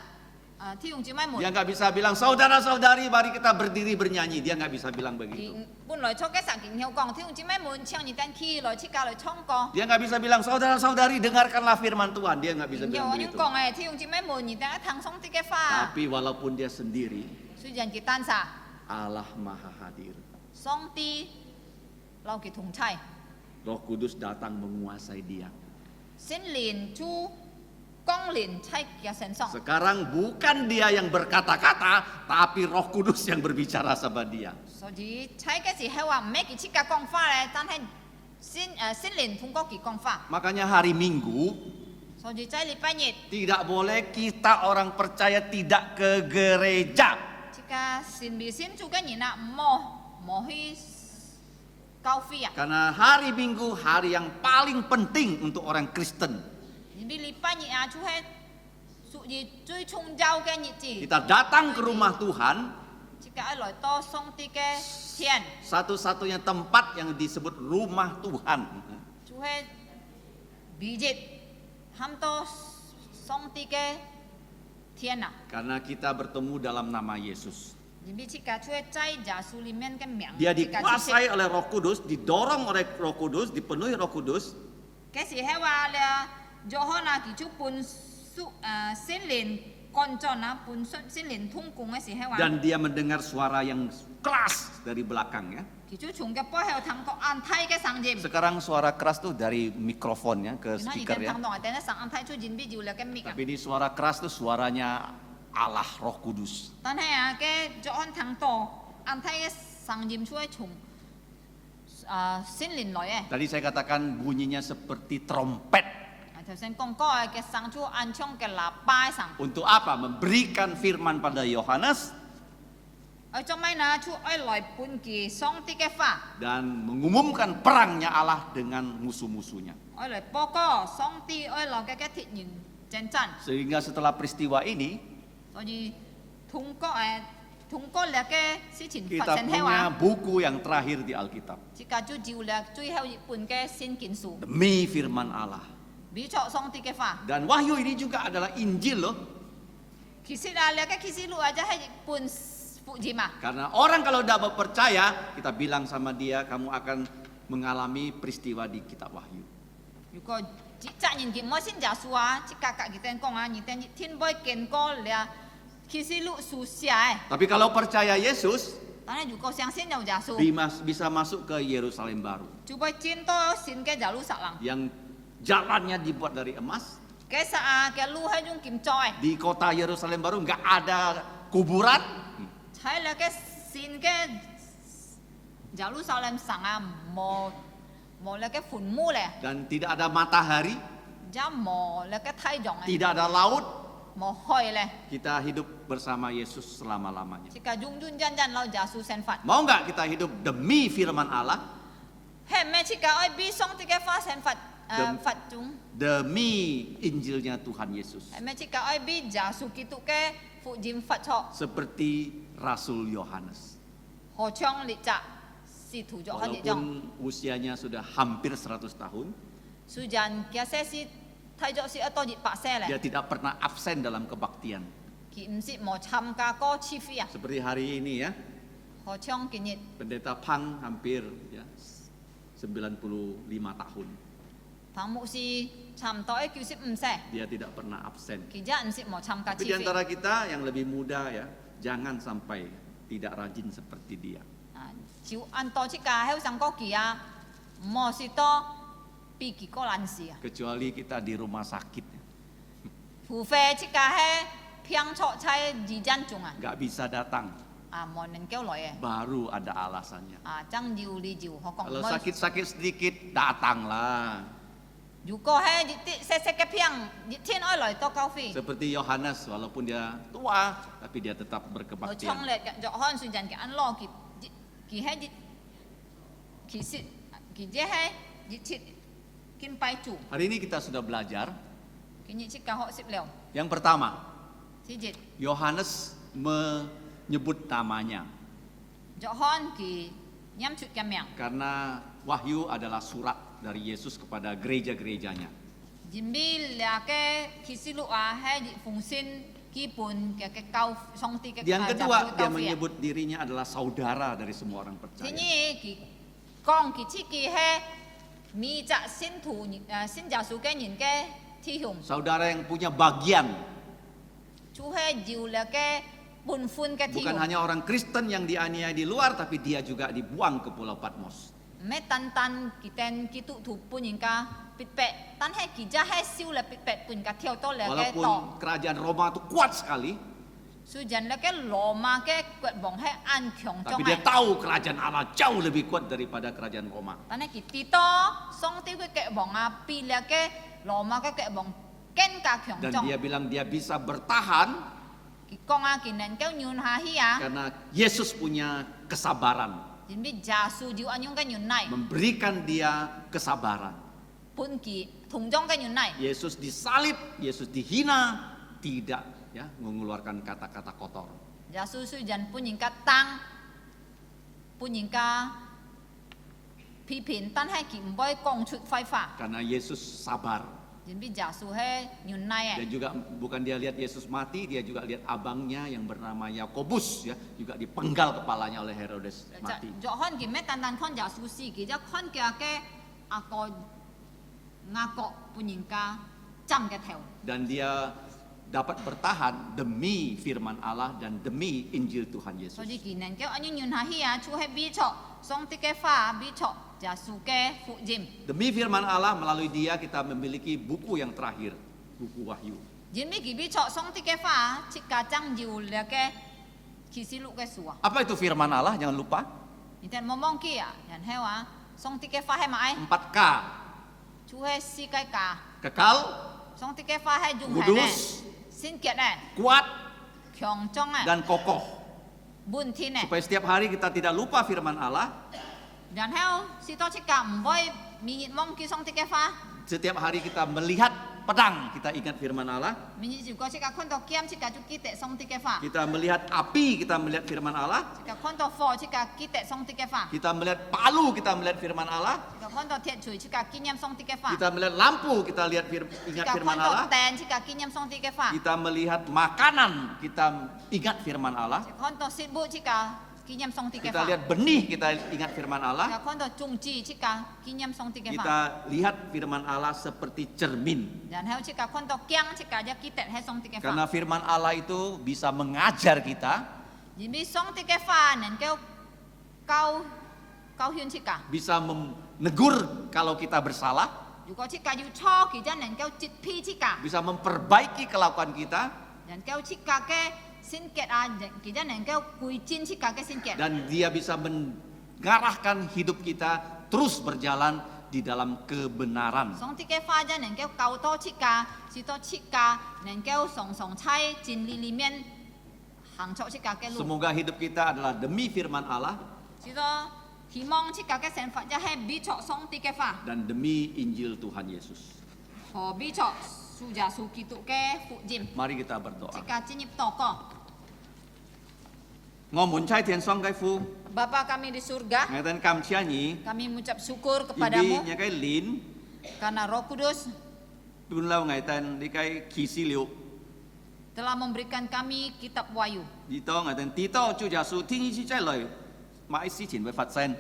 弟兄姊妹們。 Dia nggak bisa bilang saudara-saudari mari kita berdiri bernyanyi. Dia nggak bisa bilang begitu. 本來初嘅十件要講，弟兄姊妹們唱熱燈起來，切教來唱歌。 Dia nggak bisa bilang saudara-saudari dengarkanlah firman Tuhan. Dia nggak bisa 有 bilang 我 begitu. 講誒，弟兄姊妹們，而家聽上帝嘅話， Tapi walaupun dia sendiri, 雖然佢單殺， Allah maha hadir. 上帝留佢同在， Roh Kudus datang menguasai dia. 聖靈就降臨喺佢身上。 Sekarang bukan dia yang berkata-kata, tapi Roh Kudus yang berbicara sama dia. 所以喺嘅時候話唔係佢自己講法咧，但係聖靈通過佢講法。 Makanya hari Minggu 所以在禮拜日， tidak boleh kita orang percaya tidak ke gereja. 即個信唔信主嘅人啊，冇去教會啊。 Karena hari Minggu hari yang paling penting untuk orang Kristen. 因為禮拜日啊，就係屬於最重要嘅日子。 Kita datang ke rumah Tuhan, 即個來到上帝嘅天， satu-satunya tempat yang disebut rumah Tuhan. 就係 Bijit hamto song tige tiana. Karena kita bertemu dalam nama Yesus. Jadi jika cuy cai jasu limen ke miang. Dia dikuasai oleh Roh Kudus, didorong oleh Roh Kudus, dipenuhi Roh Kudus. Kasi hewa le johona ki chu pun su sinlin koncona pun sinlin tungkung si hewa. Dan dia mendengar suara yang keras dari belakang ya. Ki chu chung ke po heu tang to an thai ke sang jim. Sekarang suara keras tuh dari mikrofonnya ke Yun speaker ya. tang dong atene sang an thai chu jin bi jiu le ke mik. Tapi ini suara keras tuh suaranya Allah Roh Kudus. Tan hai ke johon tang to an thai ke sang jim chu chung sinlin loi Tadi saya katakan bunyinya seperti trompet. Thầy sen con coi cái sang chu an chong cái là pai sang. Untuk apa? Memberikan firman pada Yohanes Ở trong mấy na chu ai lòi pun kỳ song ti cái pha. dan mengumumkan perangnya Allah dengan musuh-musuhnya. Ai lòi po co song ti ai lòi cái thịt nhìn chân chân. Sehingga setelah peristiwa ini Rồi thùng có là cái sự trình kita Phật sen theo punya à. buku yang terakhir di Alkitab. Chỉ cả chu jiu là chui theo pun cái xin kiến su. Demi firman Allah. Bí cho song ti cái pha. Dan wahyu ini juga adalah Injil loh. Kisi là cái kisi lu aja hay pun phụ gì mà. Karena orang kalau tidak mau percaya, kita bilang sama dia, kamu akan mengalami peristiwa di kitab Wahyu.如果chỉ trả nhìn kiếm mới xin giả su à, chỉ cả cái tên con à, nhìn tên thiên bơi kiến co là kisi lu su sia. Tapi kalau percaya Yesus, Tanya juga siang sin jauh jasu. bisa masuk ke Yerusalem baru. Coba cinta sin ke jalu salang. Yang jalannya dibuat dari emas. Ke saa ke lu hai jung kim choi. Di kota Yerusalem baru nggak ada kuburan. Chai là ke sin ke jalu salam sanga mo là cái phun mu le. Dan tidak ada matahari, Ja mo là cái thai jong. tidak ada laut. Mo hoi le. Kita hidup bersama Yesus selama-lamanya. Jika jung jun jan jan lau jasu sen fat. Mau nggak kita hidup demi firman Allah? He me jika oi bi song ti ke fa sen fat. Fat jung. Demi Injilnya Tuhan Yesus. He me jika oi bi jasu kitu ke phụ jim fat cho. Seperti Rasul Yohanes. Ho chong li cha. Si tu jo han li jong. Walaupun usianya sudah hampir 100 tahun, Sujan kia se si thai jo si ato ji pak se le. dia tidak pernah absen dalam kebaktian. Ki msi mo cham ka ko chi fi ya. Seperti hari ini ya, Ho chong ki nyit. Pendeta Pang hampir ya 95 tahun. Phang mu si cham to e kyu si se. Dia tidak pernah absen. Ki ja msi mo cham ka Tapi chi di fi. antara kita yang lebih muda ya, jangan sampai tidak rajin seperti dia. Chiu an to chi ka heu sang ko ki ya. Mo si to pi ki ko lan si ya. Kecuali kita di rumah sakit, Fu fe chi ka he piang cho chai ji jan chung a. nggak bisa datang, Mo nen kêu loi e. baru ada alasannya. Chang jiu li jiu ho kong Kalau mo. sakit-sakit sedikit, datanglah. Yu ko he ji ti se ke piang ji tien oi loi to kau fi. Seperti Yohanes, walaupun dia tua, tapi dia tetap Ho berkebaktian. chong le jo hon su jan ki an lo ki he ji ki si ki je he ji chit kin pai chu. Hari ini kita sudah belajar. Ki ni chi ka ho sip leo. Yang pertama, Si jit Yohanes menyebut namanya. jo hon ki nyam chut kam yang. Karena Wahyu adalah surat dari Yesus kepada gereja-gerejanya. Jimbi la ke ki si lu a he ji fung sin ki pun ke kau song ti ke Yang kedua, dia menyebut dirinya adalah saudara dari semua orang Thì percaya. như kỳ con kỳ chi kỳ he mi dạ xin thủ xin giả số cái nhìn cái thi hùng Saudara yang punya bagian. chú he diu là cái bùn phun cái thi Bukan hùng hanya orang Kristen yang dianiaya di luar, tapi dia juga dibuang ke Pulau Patmos. mấy tan tan kỳ tên kỳ tụ thủ bùn nhìn ca bịt bẹ tan he kỳ ra he siêu là bịt bẹ bùn cả theo tôi là cái tỏ Walaupun kerajaan Roma itu kuat sekali, su dần là cái lò mà cái quẹt bóng he an kyong tapi trong dia này tahu kerajaan Allah jauh lebih kuat daripada kerajaan Roma. tan he kỳ tí to song tiêu cái quẹt bóng à pi là cái lò mà cái quẹt bóng ken cả kyong Dan trong dia bilang dia bisa bertahan kỳ con à kỳ nền kéo nhún ha hi à karena Yesus punya kesabaran, Jadi bi jasu jiu anyung kan yun nai. memberikan dia kesabaran. Pun ki thung jong kan yun nai. Yesus disalib, Yesus dihina, tidak ya mengeluarkan kata-kata kotor. Jasu su jan pun ying ka tang. Pun ying ka 批評，但係佢唔可以講出廢話。 Karena Yesus sabar. Jadi Yesus係忍耐 Dan juga bukan dia lihat Yesus mati, dia juga lihat abangnya yang bernama Yakobus ya, juga dipenggal kepalanya oleh Herodes 就 mati. 就看見咩單單看耶穌死，其實看見嘅阿個雅各半人家針嘅頭。 Dan dia dapat bertahan demi firman Allah dan demi Injil Tuhan Yesus. 所以佢能夠安樣忍下去啊，出去比錯上帝嘅話，比錯耶穌嘅福音。 Demi firman Allah, melalui dia kita memiliki buku yang terakhir, buku Wahyu. 因為佢比錯上帝嘅話，即家將要了嘅啟示錄嘅書啊。 Apa itu firman Allah? Jangan lupa. 你睇冇忘記啊，然後啊，上帝嘅話係咪？ 4K. 出去世界家， Kekal, 上帝嘅話係用係 Kudus 咧，聖潔咧， kuat, 強壯啊， dan kokoh. 滿天咧。 Supaya setiap hari kita tidak lupa firman Allah. 然後士多即家唔可以明日忘記上帝嘅話。 Setiap hari kita melihat pedang, kita ingat firman Allah. 明日如果即家看到劍，即家就記得上帝嘅話； Kita melihat api, kita melihat firman Allah. 即家看到火，即家記得上帝嘅話； Kita melihat palu, kita melihat firman Allah. 即家看到鐵錘，即家紀念上帝嘅話； Kita melihat lampu, kita lihat 即 ingat 家 firman 看到 Allah. 燈，即家紀念上帝嘅話； Kita melihat makanan, kita ingat firman Allah. 即看到食物，即家紀念上帝嘅 Kita 話； lihat benih, kita ingat firman 即 Allah. 家看到種子，即家紀念上帝嘅話； Kita lihat firman Allah seperti cermin. 然後即家看到鏡，即家就記得係上帝嘅 Karena 話。 firman Allah itu bisa mengajar kita, 因為上帝嘅話能夠教訓即家； bisa menegur kalau kita bersalah, 如果即家要錯，其實能夠責備即家。 bisa memperbaiki kelakuan kita, 能夠設計嘅聖潔啊，其實能夠改進設計嘅聖潔， dan dia bisa mengarahkan hidup kita terus berjalan di dalam kebenaran. 上帝嘅話就能夠教導設計，使到設計能夠常常在真理裡面行出設計嘅路， Semoga hidup kita adalah demi firman Allah 使到希望設計嘅成法就係比出上帝嘅話， dan demi Injil Tuhan Yesus. 和比出主耶穌基督嘅福音， Mari kita berdoa. 設計進入禱告。 Ngomun cai tian song kai fu, Bapa kami di surga, ngatan kam cianyi, kami mengucap syukur kepadamu ibi nya kai lin, karena Roh Kudus dun lau ngatan di kai kisi liu, telah memberikan kami kitab Wahyu. di to ngatan ti to chu ja su ting chi cai loi, mai si chin bai fat sen.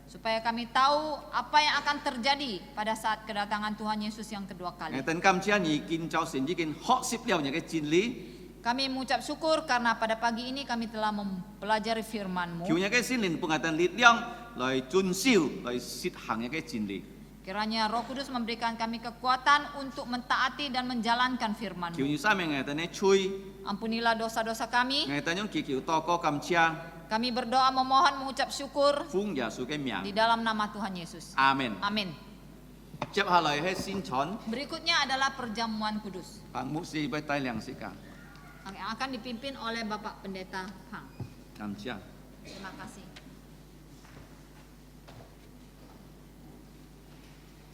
Supaya kami tahu apa yang akan terjadi pada saat kedatangan Tuhan Yesus yang kedua kali. Ngatan kam cianyi kin chao sin ji kin ho sip liao nya kai chin li, Kami mengucap syukur karena pada pagi ini kami telah mempelajari firman-Mu. kiu nya kai sin lin pungatan lit liang, loi chun siu, loi sit hang nya kai chin li. Kiranya Roh Kudus memberikan kami kekuatan untuk mentaati dan menjalankan Kiu firman-Mu. nyu sa me ngatan ne chui, Ampunilah dosa-dosa kami. ngatan yung kiu to ko kam cia, Kami berdoa memohon mengucap syukur fung ja su kai di miang. dalam nama Tuhan Yesus. Amin. Amin. Cep halai he sin chon, Berikutnya adalah perjamuan kudus pang mu si bai tai liang si ka, yang akan dipimpin oleh Bapak Pendeta Pang. kam cia. Terima kasih.